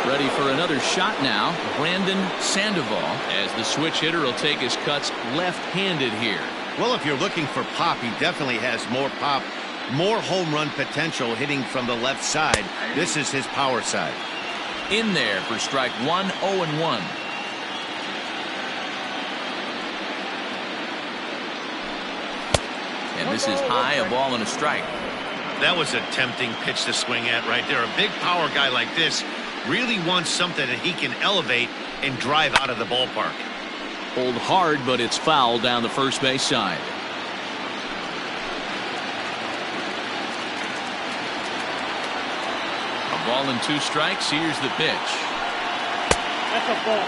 Ready for another shot now. Brandon Sandoval, as the switch hitter will take his cuts left-handed here. Well, if you're looking for pop, he definitely has more pop, more home run potential hitting from the left side. This is his power side. In there for strike one, 0-1. And this is high, a ball and a strike. That was a tempting pitch to swing at right there. A big power guy like this really wants something that he can elevate and drive out of the ballpark. Hold hard, but it's foul down the first base side. A ball and 2 strikes. Here's the pitch. That's a ball.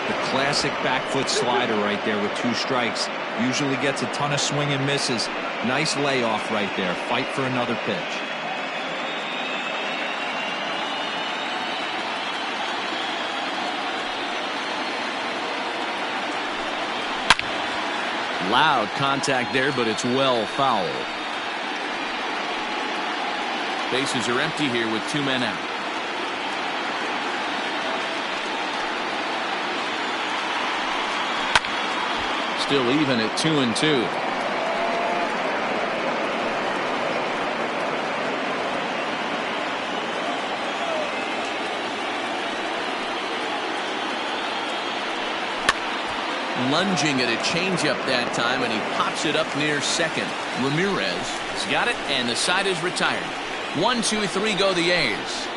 The classic back foot slider right there with 2 strikes. Usually gets a ton of swing and misses. Nice layoff right there. Fight for another pitch. Loud contact there, but it's well fouled. Bases are empty here with 2 men out. Still even at 2-2. Lunging at a changeup that time, and he pops it up near second. Ramirez has got it, and the side is retired. 1, 2, 3 go the A's.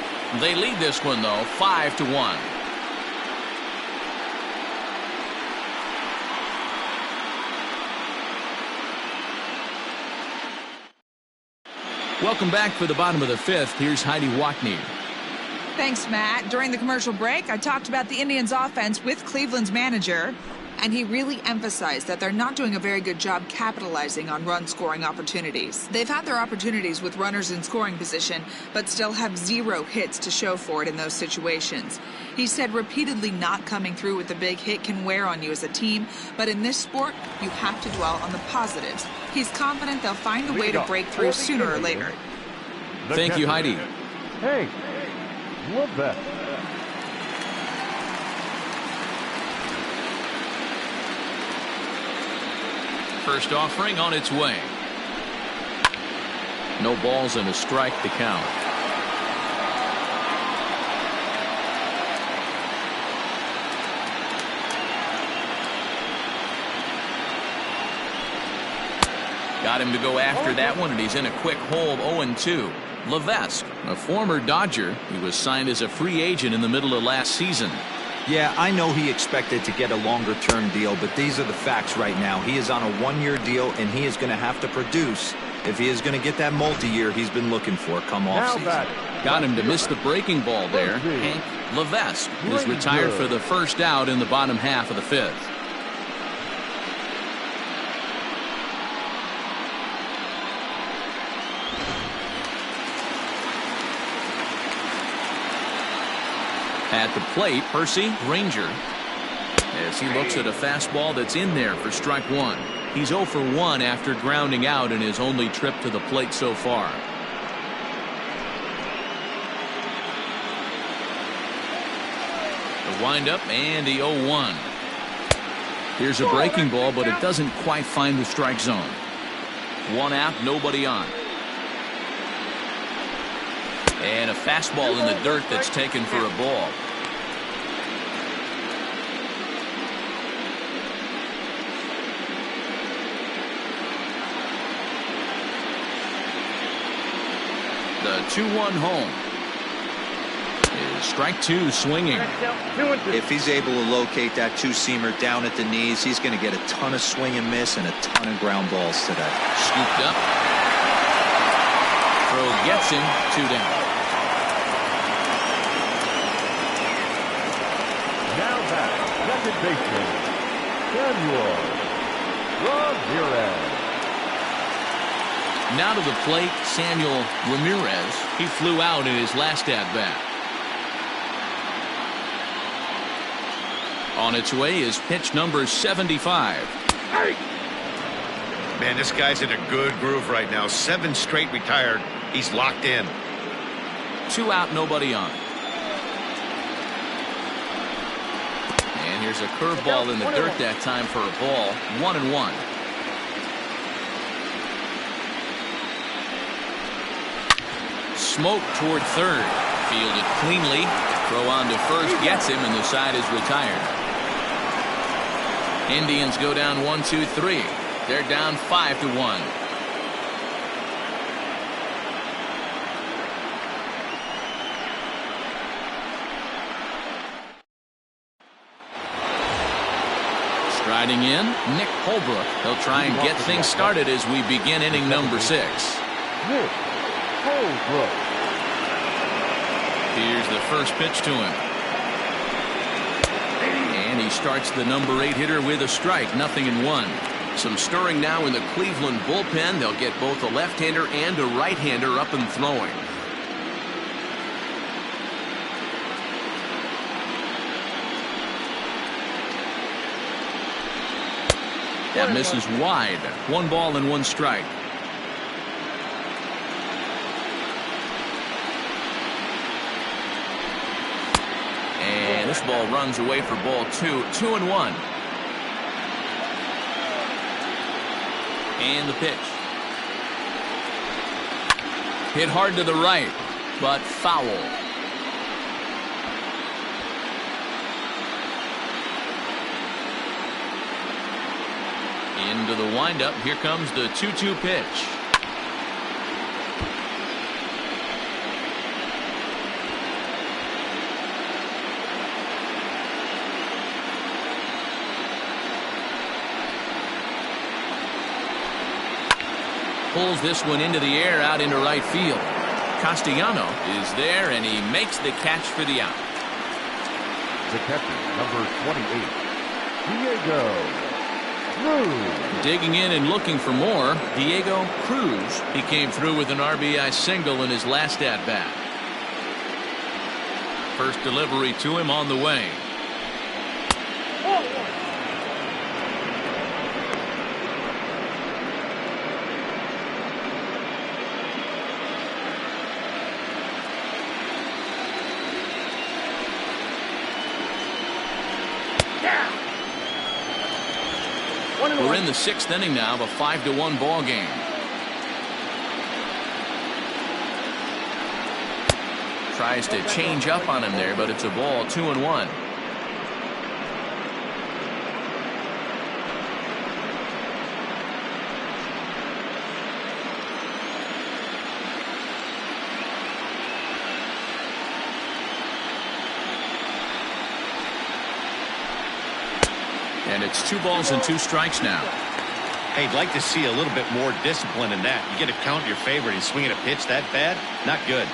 They lead this one, though, 5-1. Welcome back for the bottom of the 5th. Here's Heidi Watney. Thanks, Matt. During the commercial break, I talked about the Indians' offense with Cleveland's manager, and he really emphasized that they're not doing a very good job capitalizing on run-scoring opportunities. They've had their opportunities with runners in scoring position, but still have 0 hits to show for it in those situations. He said repeatedly not coming through with a big hit can wear on you as a team, but in this sport, you have to dwell on the positives. He's confident they'll find a way to break through sooner or later. Thank you, Heidi. Hey, love that. First offering on its way. No balls and a strike to count. Got him to go after that one, and he's in a quick hole, 0-2. Levesque, a former Dodger, he was signed as a free agent in the middle of last season. Yeah, I know he expected to get a longer-term deal, but these are the facts right now. He is on a 1-year deal, and he is going to have to produce if he is going to get that multi-year he's been looking for come off-season. Got him to miss the breaking ball there. Hank Levesque is retired for the first out in the bottom half of the 5th. At the plate, Percy Granger, as he looks at a fastball that's in there for strike 1. He's 0 for 1 after grounding out in his only trip to the plate so far. The windup and the 0-1. Here's a breaking ball, but it doesn't quite find the strike zone. 1 out, nobody on. And a fastball in the dirt that's taken for a ball. The 2-1 home. Is strike 2 swinging. If he's able to locate that two-seamer down at the knees, he's going to get a ton of swing and miss and a ton of ground balls today. Scooped up. Throw gets him. 2 down. Now back, second baseman, Manuel Salinas. Now to the plate, Samuel Ramirez. He flew out in his last at-bat. On its way is pitch number 75. Man, this guy's in a good groove right now. 7 straight retired. He's locked in. 2 out, nobody on. And here's a curveball in the dirt that time for a ball. 1-1. Smoke toward third. Fielded cleanly. Throw on to first. Gets him, and the side is retired. Indians go down 1-2-3. They're down 5-1. Striding in, Nick Holbrook. He'll try and get things started as we begin inning number 6. Nick Holbrook. Here's the first pitch to him. And he starts the number 8 hitter with a strike. 0-1. Some stirring now in the Cleveland bullpen. They'll get both a left-hander and a right-hander up and throwing. That misses wide. 1 ball and 1 strike. And this ball runs away for ball 2. 2-1. And the pitch. Hit hard to the right, but foul. Into the windup. Here comes the 2-2 pitch. Pulls this one into the air out into right field. Castellano is there, and he makes the catch for the out. The catcher, number 28, Diego Cruz. Digging in and looking for more, Diego Cruz. He came through with an RBI single in his last at-bat. First delivery to him on the way. We're in the 6th inning now of a 5-1 ball game. Tries to change up on him there, but it's a ball. 2-1. And it's 2 balls and 2 strikes now. Hey, I'd like to see a little bit more discipline in that. You get a count in your favor and swinging a pitch that bad? Not good.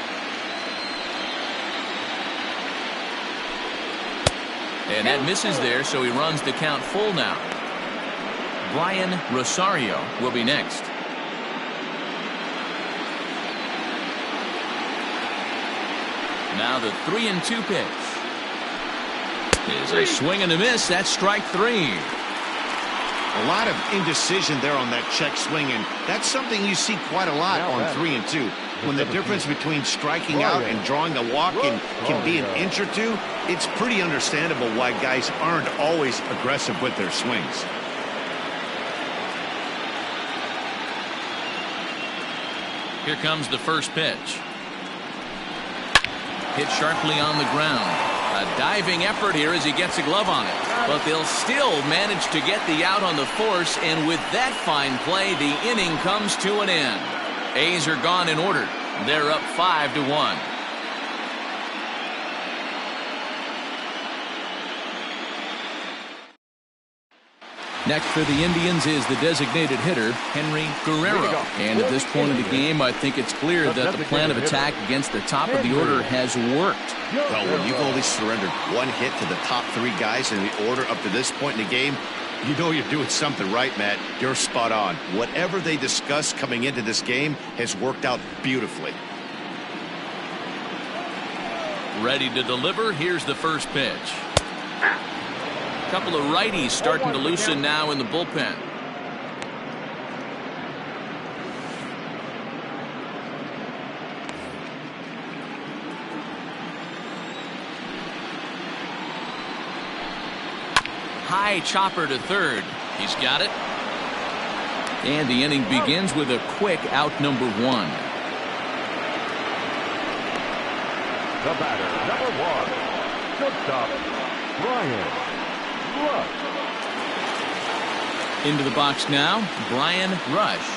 And that misses there, so he runs the count full now. Brian Rosario will be next. Now the 3-2 pitch. Is a swing and a miss. That's strike 3. A lot of indecision there on that check swing, and that's something you see quite a lot on 3-2. When the difference between striking out and drawing a walk can be an inch or 2, it's pretty understandable why guys aren't always aggressive with their swings. Here comes the first pitch. Hit sharply on the ground. A diving effort here as he gets a glove on it. But they'll still manage to get the out on the force, and with that fine play, the inning comes to an end. A's are gone in order. They're up 5-1. Next for the Indians is the designated hitter, Henry Guerrero. And at this point of the game, I think it's clear that the plan of attack against the top of the order has worked. Well, when you've only surrendered one hit to the top three guys in the order up to this point in the game, you know you're doing something right, Matt. You're spot on. Whatever they discussed coming into this game has worked out beautifully. Ready to deliver. Here's the first pitch. A couple of righties starting to loosen now in the bullpen. High chopper to third. He's got it. And the inning begins with a quick out number one. The batter, number one, shortstop, Brian Rush. Into the box now, Brian Rush.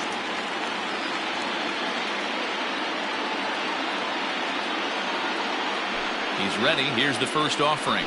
He's ready. Here's the first offering.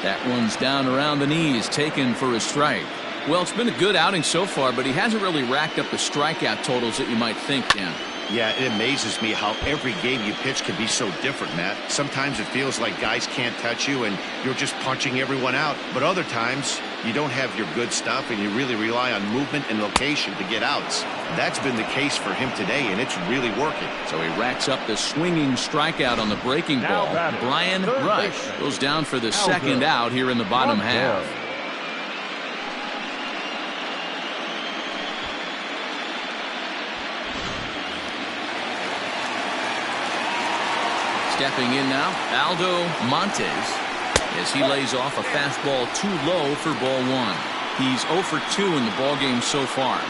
That one's down around the knees, taken for a strike. Well, it's been a good outing so far, but he hasn't really racked up the strikeout totals that you might think, Dan. Yeah, it amazes me how every game you pitch can be so different, Matt. Sometimes it feels like guys can't touch you and you're just punching everyone out. But other times, you don't have your good stuff and you really rely on movement and location to get outs. That's been the case for him today, and it's really working. So he racks up the swinging strikeout on the breaking ball. Brian Rush goes down for the second out here in the bottom half. Stepping in now, Aldo Montes, as he lays off a fastball too low for ball one. He's 0 for 2 in the ballgame so far.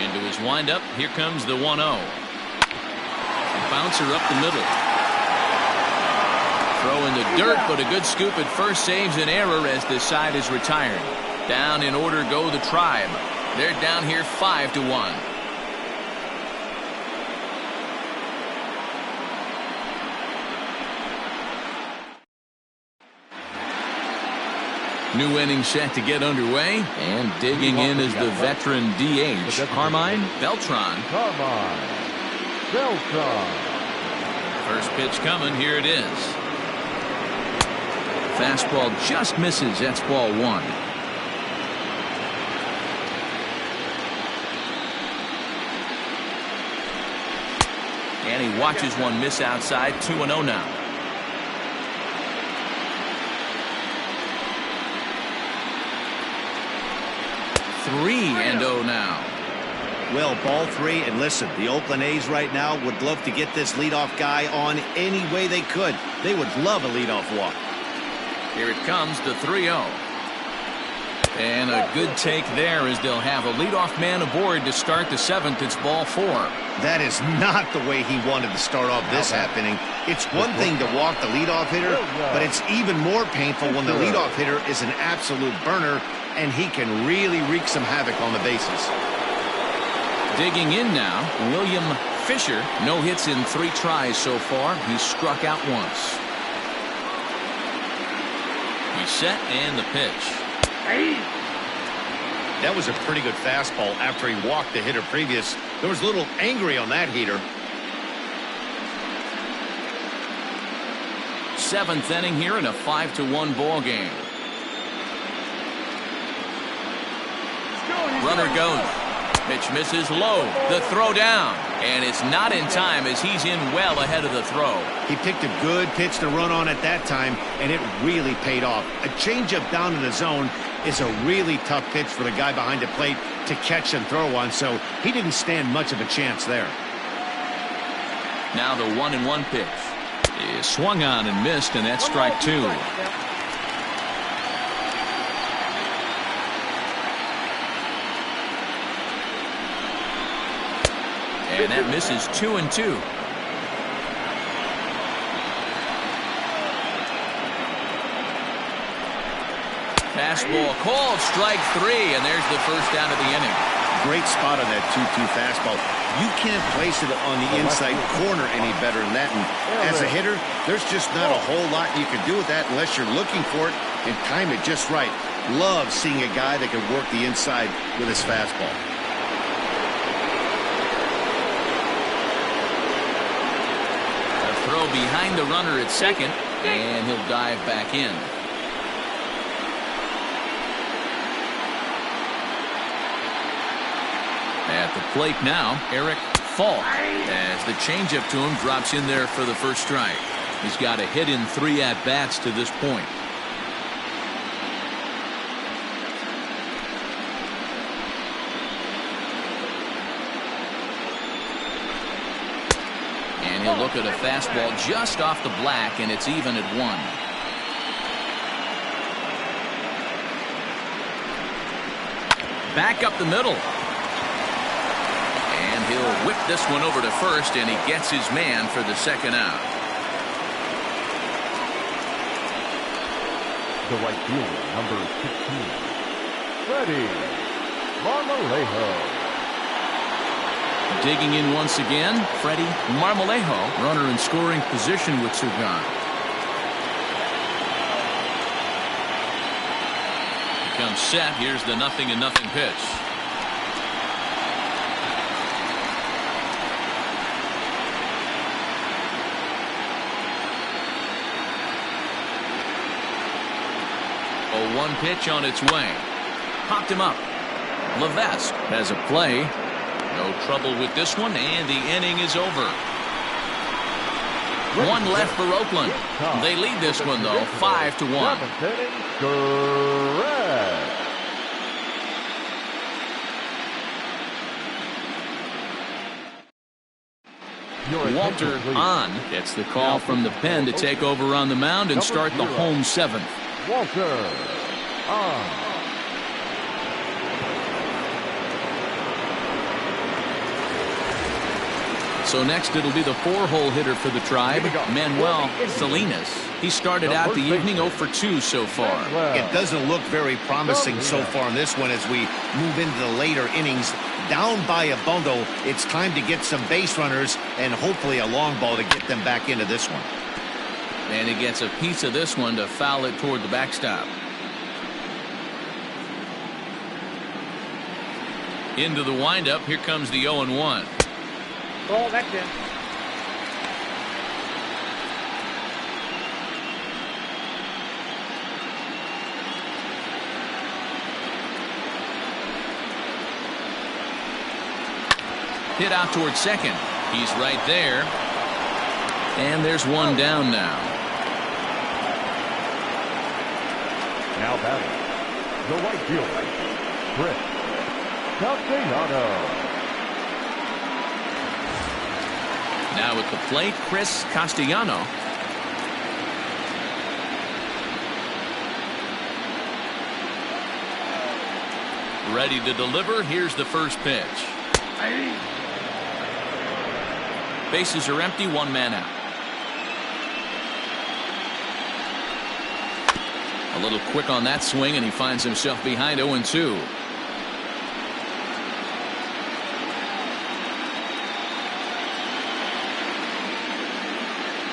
Into his windup, here comes the 1-0. Bouncer up the middle. Throw in the dirt, but a good scoop at first saves an error as this side is retired. Down in order go the Tribe. They're down here 5-1. New inning set to get underway, and digging in is the veteran DH, Carmine Beltron. First pitch coming, here it is. Fastball just misses, that's ball one. And he watches one miss outside, 2-0 now. Three and 0 now. Well, ball three, and listen, the Oakland A's right now would love to get this leadoff guy on any way they could. They would love a leadoff walk. Here it comes, the 3-0. And a good take there as they'll have a leadoff man aboard to start the seventh. It's ball four. That is not the way he wanted to start off this happening. It's one thing to walk the leadoff hitter, but it's even more painful when the leadoff hitter is an absolute burner and he can really wreak some havoc on the bases. Digging in now, William Fisher. No hits in 3 tries so far. He's struck out once. He's set and the pitch. That was a pretty good fastball after he walked the hitter previous. There was a little angry on that heater. 7th inning here in a 5-1 ball game. Runner goes. Pitch misses low. The throw down. And it's not in time as he's in well ahead of the throw. He picked a good pitch to run on at that time, and it really paid off. A changeup down in the zone is a really tough pitch for the guy behind the plate to catch and throw on, so he didn't stand much of a chance there. Now the 1-1 pitch is swung on and missed, and that's strike 2. And that misses 2-2. Fastball called strike 3, and there's the first down of the inning. Great spot on that 2-2 fastball. You can't place it on the inside corner any better than that. And as a hitter, there's just not a whole lot you can do with that unless you're looking for it and time it just right. Love seeing a guy that can work the inside with his fastball. A throw behind the runner at second, and he'll dive back in. At the plate now, Eric Falk, as the changeup to him drops in there for the first strike. He's got a hit in 3 at-bats to this point. And he'll look at a fastball just off the black, and it's even at 1. Back up the middle. And he'll whip this one over to first, and he gets his man for the second out. The right fielder, number 16, Freddie Marmalejo. Digging in once again, Freddie Marmalejo, runner in scoring position with two gone. Comes set. Here's the 0-0 pitch. A 1 pitch on its way. Popped him up. Levesque has a play. No trouble with this one, and the inning is over. 1 left for Oakland. They lead this one, though, 5-1. Walter on gets the call from the pen to take over on the mound and start the home 7th. Walter on. So next it'll be the 4-hole hitter for the Tribe, Manuel Salinas. He started out the evening 0 for 2 so far. It doesn't look very promising so far in this one as we move into the later innings. Down by a bundle, it's time to get some base runners and hopefully a long ball to get them back into this one. And he gets a piece of this one to foul it toward the backstop. Into the windup, here comes the 0-1. Ball, that's in. Hit out towards second. He's right there. And there's one down now. Now batting, the right fielder, Chris Castellanos. Now at the plate, Chris Castellano. Ready to deliver. Here's the first pitch. Bases are empty, 1 man out. A little quick on that swing, and he finds himself behind 0-2.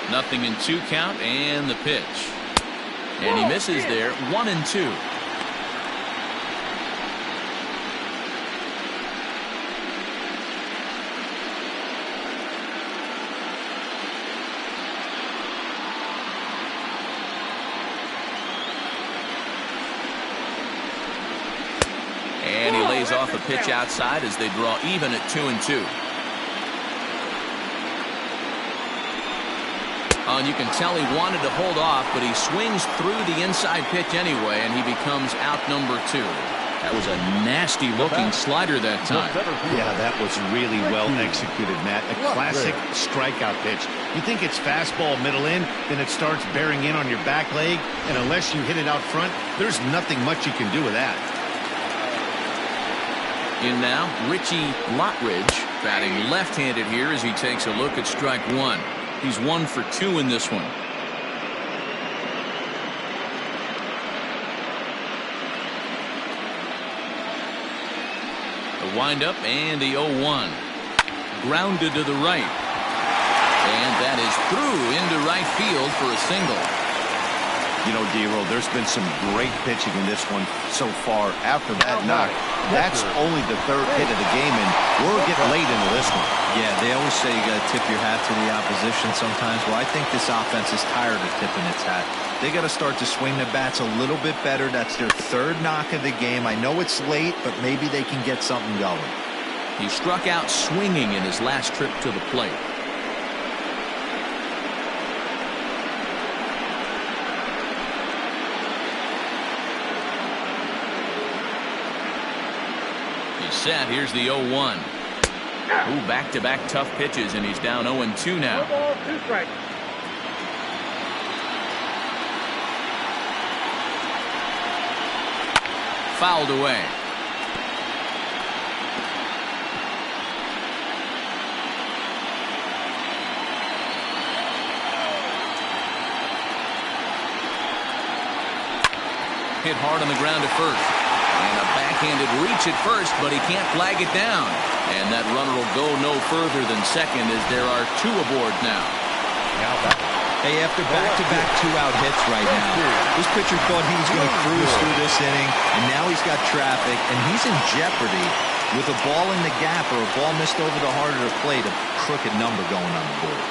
Nothing in 2 count, and the pitch. And he misses there, 1-2. And he lays off a pitch outside as they draw even at 2-2. Oh, and you can tell he wanted to hold off, but he swings through the inside pitch anyway, and he becomes out number 2. That was a nasty-looking slider that time. Yeah, that was really well executed, Matt. A classic strikeout pitch. You think it's fastball middle in, then it starts bearing in on your back leg, and unless you hit it out front, there's nothing much you can do with that. In now, Richie Lottridge, batting left-handed here as he takes a look at strike 1. He's 1 for 2 in this one. windup and the 0-1. Grounded to the right. And that is through into right field for a single. You know, D-Roll, there's been some great pitching in this one so far. After that knock, that's only the third hit of the game, and we're getting late into this one. Yeah, they always say you got to tip your hat to the opposition sometimes. Well, I think this offense is tired of tipping its hat. They got to start to swing the bats a little bit better. That's their third knock of the game. I know it's late, but maybe they can get something going. He struck out swinging in his last trip to the plate. Set. Here's the 0-1. Ooh, back-to-back tough pitches, and he's down 0-2 now. 1 ball, 2 strikes. Fouled away. Hit hard on the ground at first. And a backhanded reach at first, but he can't flag it down. And that runner will go no further than second as there are 2 aboard now. Hey, after back-to-back 2-out hits right now, this pitcher thought he was going to cruise through this inning, and now he's got traffic, and he's in jeopardy with a ball in the gap or a ball missed over the heart of the plate, a crooked number going on the board.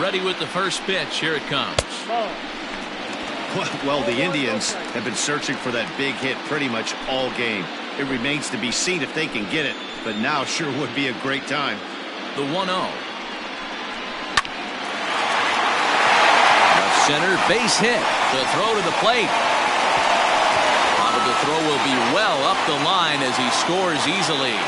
Ready with the first pitch. Here it comes. Well, the Indians have been searching for that big hit pretty much all game. It remains to be seen if they can get it, but now sure would be a great time. The 1-0. Left center, base hit. The throw to the plate. The throw will be well up the line as he scores easily.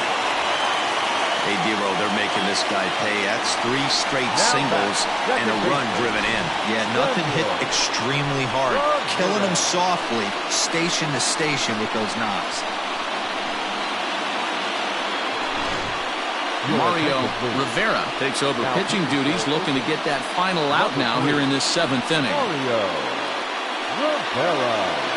Hey, D-Roll, they're making this guy pay. That's 3 straight singles and a run driven in. Yeah, nothing hit extremely hard. Killing him softly, station to station with those knocks. Mario Rivera takes over pitching duties, looking to get that final out now here in this 7th inning. Mario Rivera.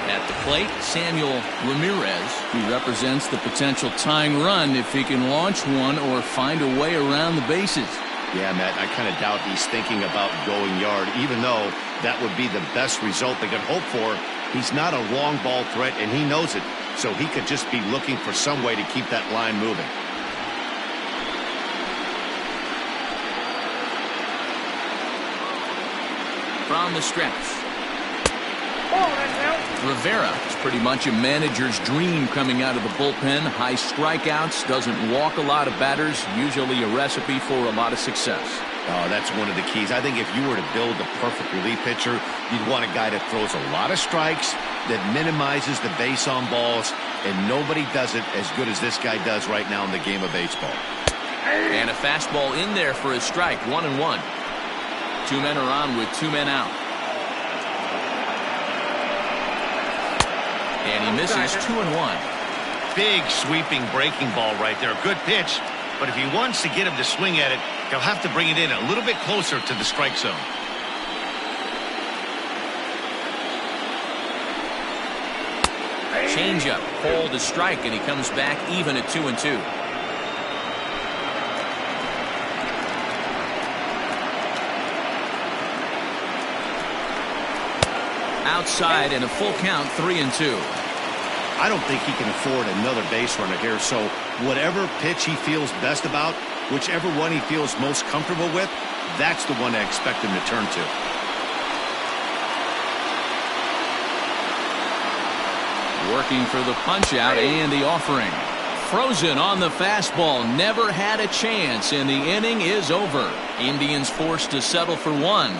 At the plate, Samuel Ramirez, who represents the potential tying run if he can launch one or find a way around the bases. Yeah, Matt, I kind of doubt he's thinking about going yard, even though that would be the best result they could hope for. He's not a long ball threat, and he knows it, so he could just be looking for some way to keep that line moving. From the stretch. Rivera is pretty much a manager's dream coming out of the bullpen. High strikeouts, doesn't walk a lot of batters, usually a recipe for a lot of success. Oh, that's one of the keys. I think if you were to build a perfect relief pitcher, you'd want a guy that throws a lot of strikes, that minimizes the base on balls, and nobody does it as good as this guy does right now in the game of baseball. And a fastball in there for a strike, 1-1. 2 men are on with 2 men out. And he misses 2-1. Big sweeping breaking ball right there. Good pitch. But if he wants to get him to swing at it, he'll have to bring it in a little bit closer to the strike zone. Changeup, called to strike, and he comes back even at 2-2. Outside and a full count, 3-2. I don't think he can afford another base runner here, so whatever pitch he feels best about, whichever one he feels most comfortable with, that's the one I expect him to turn to. Working for the punch out and the offering. Frozen on the fastball, never had a chance, and the inning is over. Indians forced to settle for 1.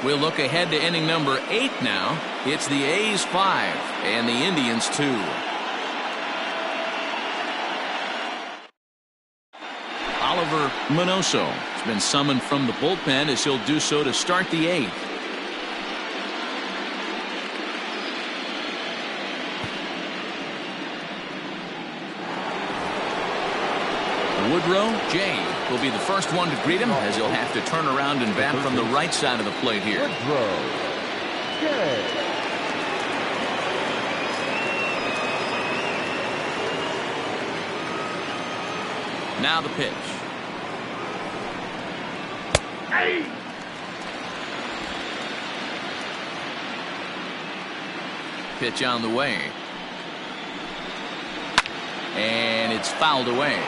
We'll look ahead to inning number 8 now. It's the A's 5 and the Indians 2. Oliver Minoso has been summoned from the bullpen as he'll do so to start the 8th. Woodrow Jay will be the first one to greet him as he'll have to turn around and bat from the right side of the plate here. Woodrow Jay. Now the pitch. Hey! Pitch on the way. And it's fouled away.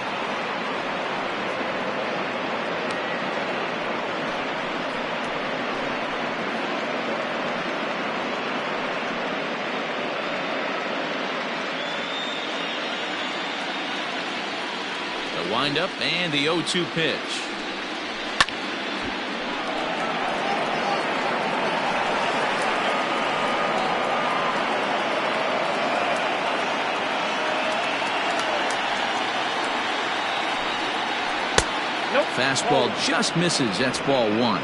The windup and the 0-2 pitch. Fastball just misses. That's ball 1.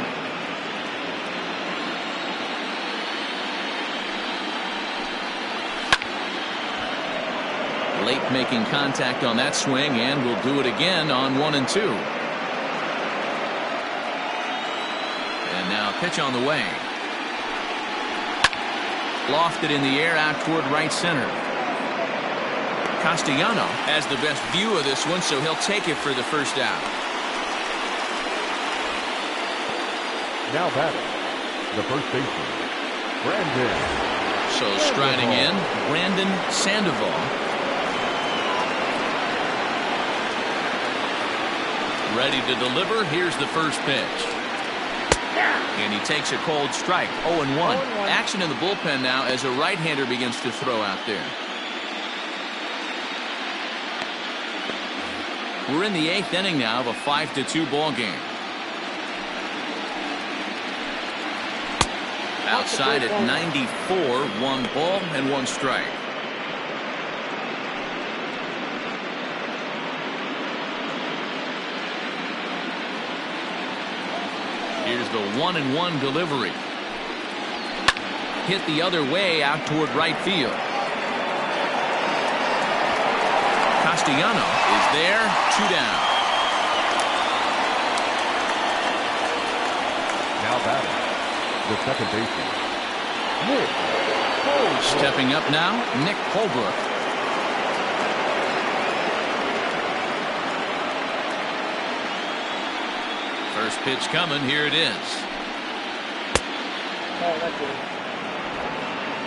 Late making contact on that swing, and will do it again on 1 and 2. And now pitch on the way. Lofted in the air out toward right center. Castellano has the best view of this one, so he'll take it for the first out. Now batting, the first baseman, Brandon. So striding in, Brandon Sandoval. Ready to deliver. Here's the first pitch. And he takes a cold strike. 0-1. Action in the bullpen now as a right-hander begins to throw out there. We're in the 8th inning now of a 5-2 ball game. Outside at 94, 1 ball and 1 strike. Here's the 1-1 delivery. Hit the other way out toward right field. Castellano is there, 2 down. Now batting, the second baseman, Nick Holbrook. Stepping up now, Nick Holbrook. First pitch coming. Here it is.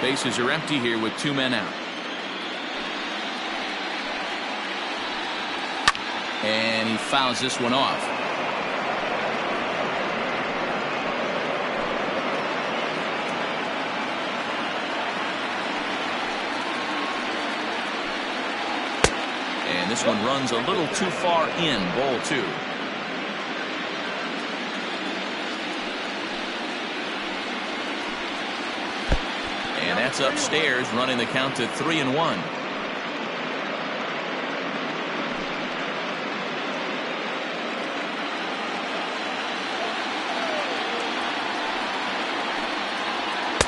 Bases are empty here with 2 men out. And he fouls this one off. And this one runs a little too far in, ball 2. And that's upstairs, running the count to 3-1.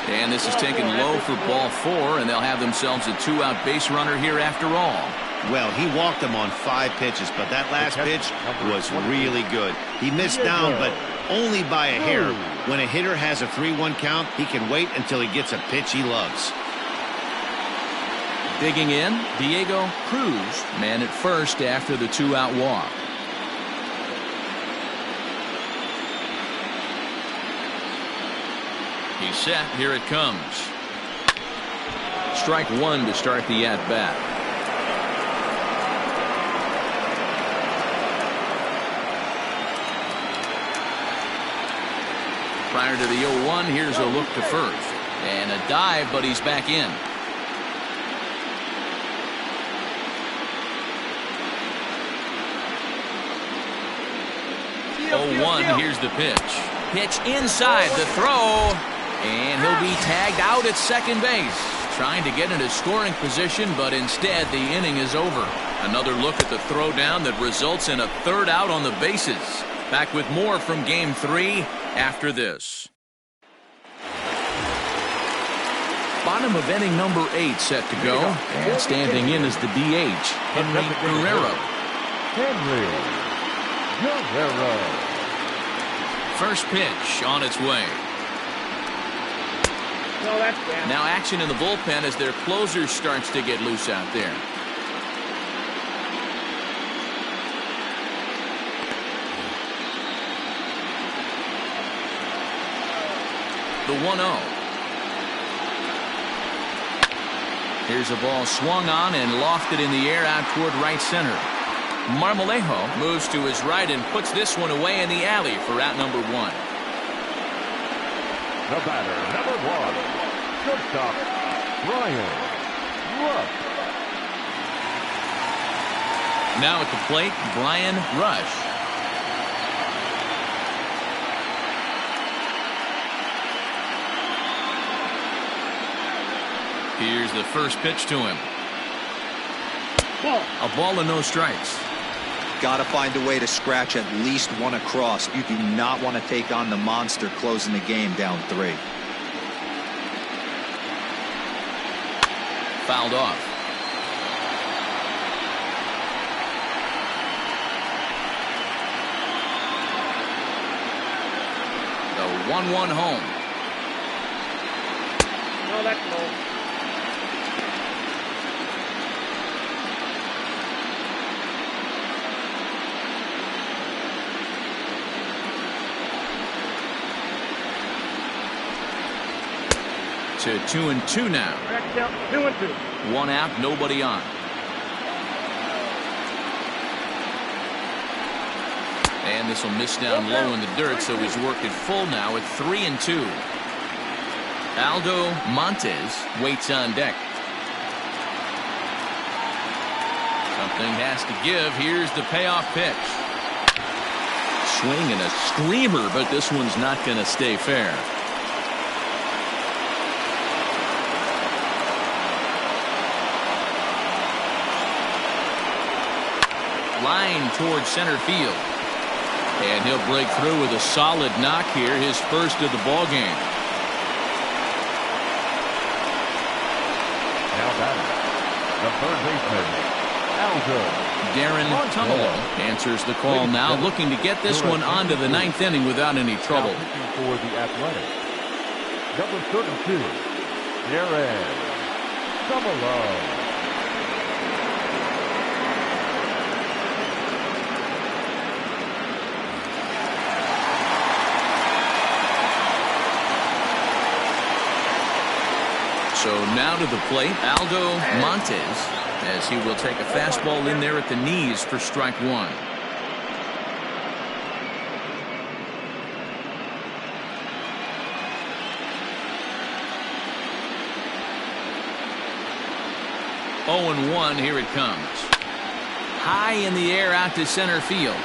And this is taken low for ball 4, and they'll have themselves a 2-out base runner here after all. Well, he walked him on 5 pitches, but that last pitch was really good. He missed down, but only by a hair. When a hitter has a 3-1 count, he can wait until he gets a pitch he loves. Digging in, Diego Cruz, man at first after the 2-out walk. He's set. Here it comes. Strike 1 to start the at-bat. Prior to the 0-1, here's a look to first. And a dive, but he's back in. Here's the pitch. Pitch inside the throw. And he'll be tagged out at second base. Trying to get into scoring position, but instead the inning is over. Another look at the throwdown that results in a third out on the bases. Back with more from Game 3 after this. Bottom of inning number 8 set to go. And standing in is the DH, Henry Guerrero. First pitch on its way. No, that's bad. Now action in the bullpen as their closer starts to get loose out there. The 1-0. Here's a ball swung on and lofted in the air out toward right center. Marmalejo moves to his right and puts this one away in the alley for out number 1. The batter, number 1, shortstop, Brian Rush. Now at the plate, Brian Rush. Here's the first pitch to him. Ball. A ball and no strikes. Got to find a way to scratch at least one across. You do not want to take on the monster closing the game down 3. Fouled off. The 1-1 home. No, that's low. To 2-2 now. Back down, 2-2. 1 out, nobody on. And this will miss down low in the dirt, so he's worked it full now at 3-2. Aldo Montes waits on deck. Something has to give. Here's the payoff pitch. Swing and a screamer, but this one's not going to stay fair. Line towards center field. And he'll break through with a solid knock here, his first of the ball game. Now batting, the third baseman, Aldo answers the call now, looking to get this one onto the 9th inning without any trouble. For the Athletics, number 32, Sandoval. So now to the plate, Aldo Montes, as he will take a fastball in there at the knees for strike 1. Oh and 1, here it comes. High in the air out to center field.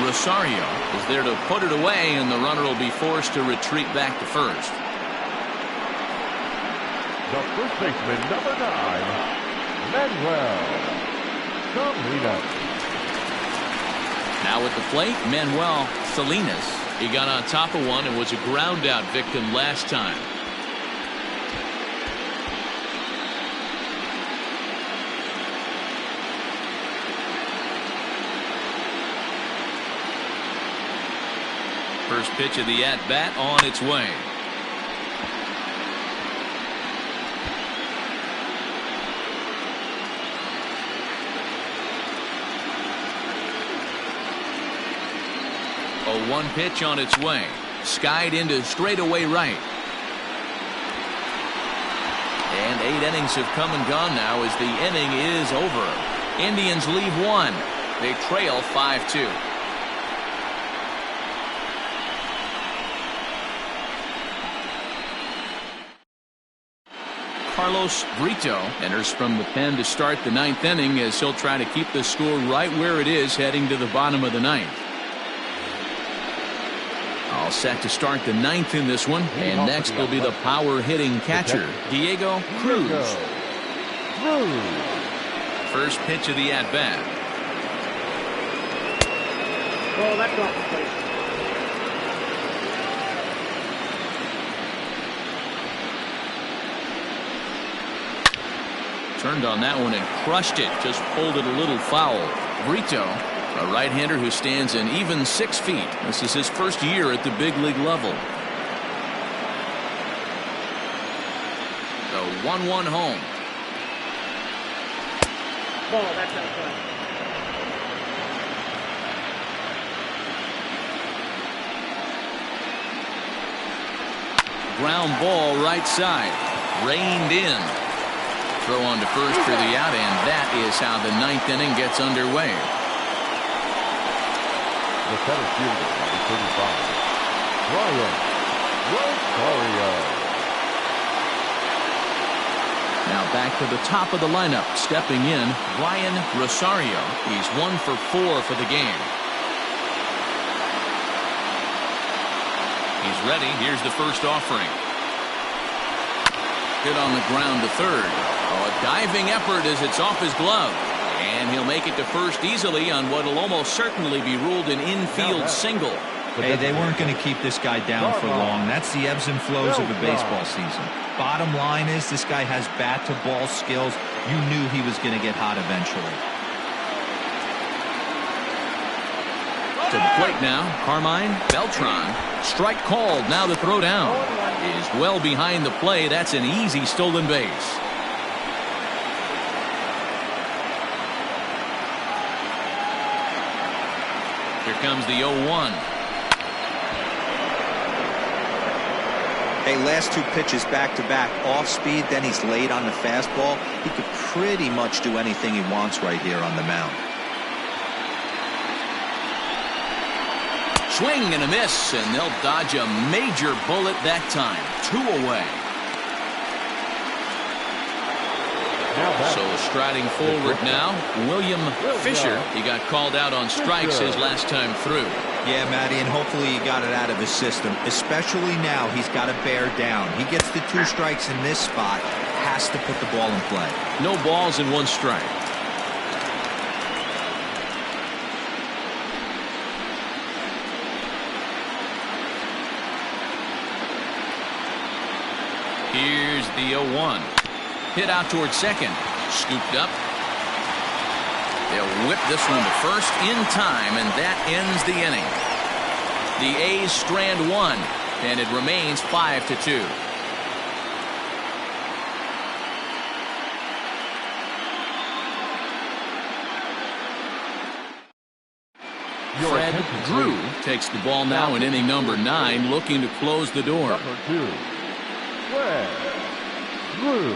Rosario is there to put it away, and the runner will be forced to retreat back to first. The first baseman, number 9, Manuel Salinas. Now at the plate, Manuel Salinas. He got on top of one and was a ground out victim last time. First pitch of the at-bat on its way. A 1 pitch on its way. Skied into straightaway right. And 8 innings have come and gone now as the inning is over. Indians leave 1. They trail 5-2. Carlos Brito enters from the pen to start the 9th inning as he'll try to keep the score right where it is heading to the bottom of the 9th. All set to start the 9th in this one, and next will be the power hitting catcher, Diego Cruz. First pitch of the at-bat. Oh, that's off the plate. Turned on that one and crushed it. Just pulled it a little foul. Brito, a right-hander who stands an even 6 feet. This is his first year at the big league level. The 1-1 home. Ball, that's outside. Ground ball right side. Reined in. Throw on to first for the out, and that is how the 9th inning gets underway. The center fielder, number 35, Rosario. Now back to the top of the lineup. Stepping in, Brian Rosario. He's 1 for 4 for the game. He's ready. Here's the first offering. Hit on the ground to third. Oh, a diving effort as it's off his glove. And he'll make it to first easily on what will almost certainly be ruled an infield single. Hey, they weren't going to keep this guy down for long. That's the ebbs and flows of a baseball season. Bottom line is this guy has bat-to-ball skills. You knew he was going to get hot eventually. To the plate now, Carmine Beltron. Strike called. Now the throw down is well behind the play. That's an easy stolen base. Here comes the 0-1. Hey, last 2 pitches back-to-back, off speed, then he's late on the fastball. He could pretty much do anything he wants right here on the mound. Swing and a miss, and they'll dodge a major bullet that time. 2 away. So striding forward now, William Fisher. He got called out on strikes his last time through. Yeah, Matty, and hopefully he got it out of his system. Especially now, he's got to bear down. He gets the 2 strikes in this spot, has to put the ball in play. No balls and 1 strike. Here's the 0-1. Hit out towards second. Scooped up. They'll whip this one to first in time, and that ends the inning. The A's strand 1, and it remains 5-2. Fred Drew takes the ball now in inning number 9, looking to close the door. Number 2, Fred Drew.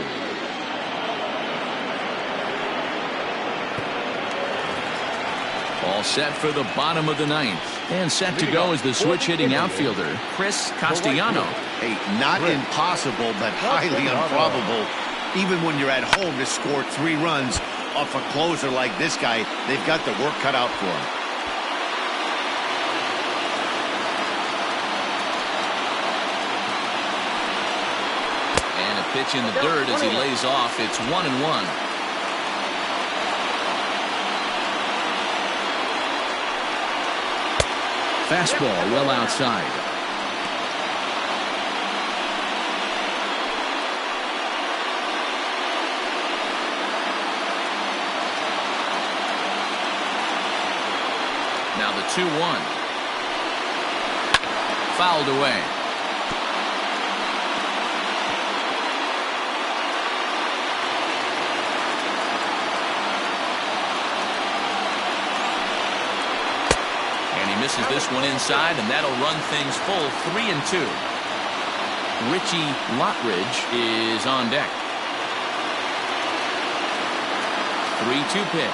All set for the bottom of the 9th. And set to go is the switch-hitting outfielder, Chris Castellano. Hey, not impossible, but highly improbable. Even when you're at home to score 3 runs off a closer like this guy, they've got the work cut out for him. And a pitch in the dirt as he lays off. It's 1-1. Fastball well outside. Now the 2-1. Fouled away. Misses this one inside, and that'll run things full 3-2. Richie Lottridge is on deck. 3-2 pitch.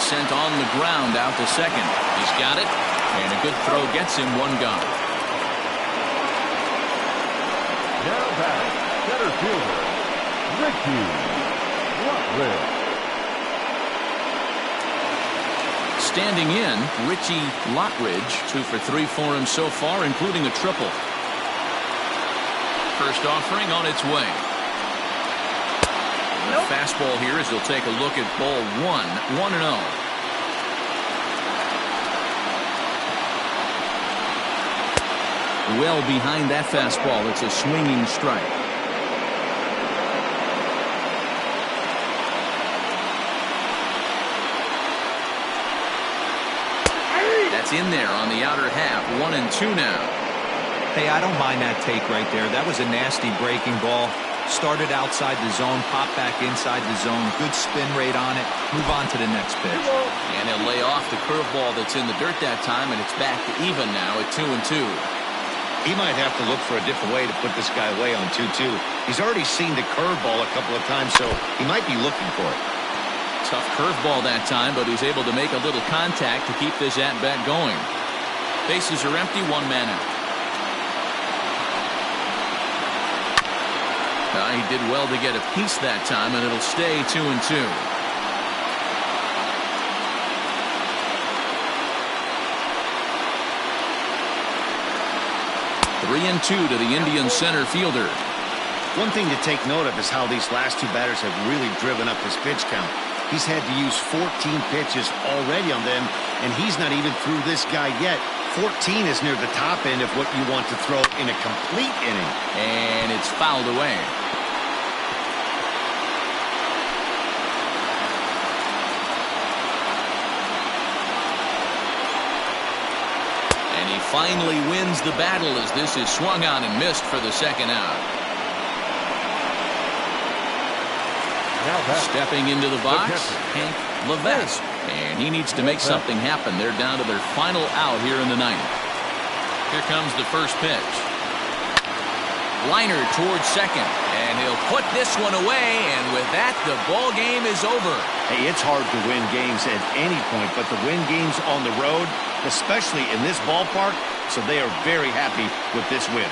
Sent on the ground out to second. He's got it. And a good throw gets him 1 gone. Now back, center fielder, Richie Lottridge. standing in, Richie Lockridge, 2 for 3 for him so far, including a triple. First offering on its way. The fastball here as he'll take a look at ball 1, 1-0. Well behind that fastball. It's a swinging strike. That's in there on the outer half. 1-2 now. Hey, I don't mind that take right there. That was a nasty breaking ball. Started outside the zone, popped back inside the zone. Good spin rate on it. Move on to the next pitch. And he'll lay off the curveball that's in the dirt that time, and it's back to even now at 2-2. He might have to look for a different way to put this guy away on 2-2. He's already seen the curveball a couple of times, so he might be looking for it. Tough curveball that time, but he's able to make a little contact to keep this at-bat going. Bases are empty, 1 man out. He did well to get a piece that time, and it'll stay 2-2. 3-2 to the Indian center fielder. One thing to take note of is how these last 2 batters have really driven up his pitch count. He's had to use 14 pitches already on them, and he's not even through this guy yet. 14 is near the top end of what you want to throw in a complete inning. And it's fouled away. And he finally wins the battle as this is swung on and missed for the second out. Stepping into the box, Hank Levesque. And he needs to make something happen. They're down to their final out here in the 9th. Here comes the first pitch. Liner towards second. And he'll put this one away. And with that, the ball game is over. Hey, it's hard to win games at any point, but to win games on the road, especially in this ballpark, so they are very happy with this win.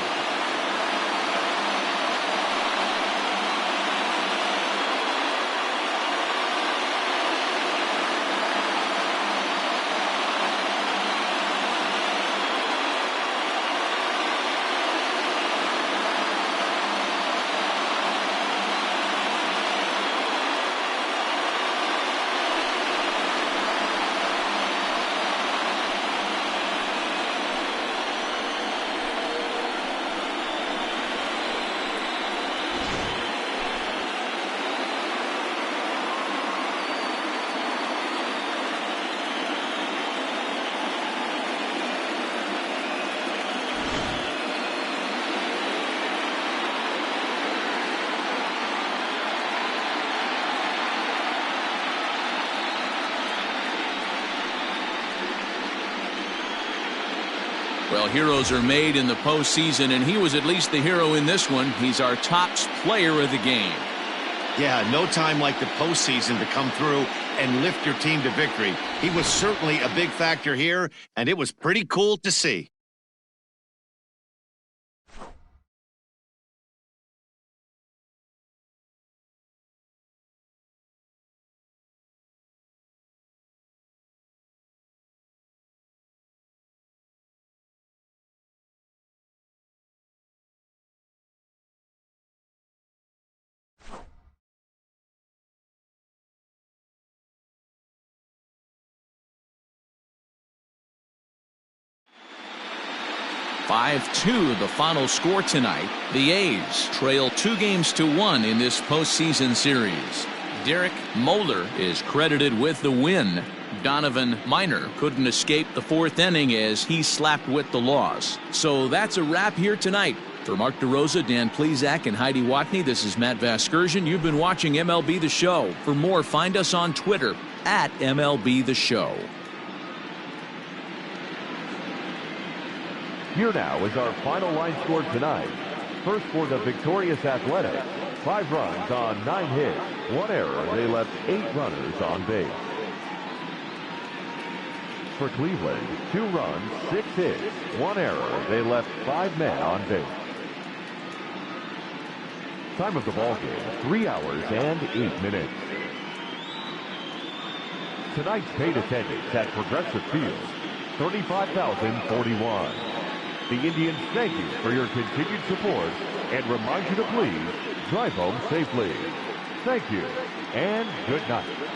Well, heroes are made in the postseason, and he was at least the hero in this one. He's our top player of the game. Yeah, no time like the postseason to come through and lift your team to victory. He was certainly a big factor here, and it was pretty cool to see. (5-2) the final score tonight. The A's trail 2-1 in this postseason series. Derek Moeller is credited with the win. Donovan Minor couldn't escape the 4th inning as he slapped with the loss. So that's a wrap here tonight. For Mark DeRosa, Dan Plesac, and Heidi Watney, this is Matt Vasgersian. You've been watching MLB The Show. For more, find us on Twitter at MLB The Show. Here now is our final line score tonight. First for the victorious Athletics, 5 runs on 9 hits, 1 error. They left 8 runners on base. For Cleveland, 2 runs, 6 hits, 1 error. They left 5 men on base. Time of the ball game, 3 hours and 8 minutes. tonight's paid attendance at Progressive Field, 35,041. The Indians thank you for your continued support and remind you to please drive home safely. Thank you and good night.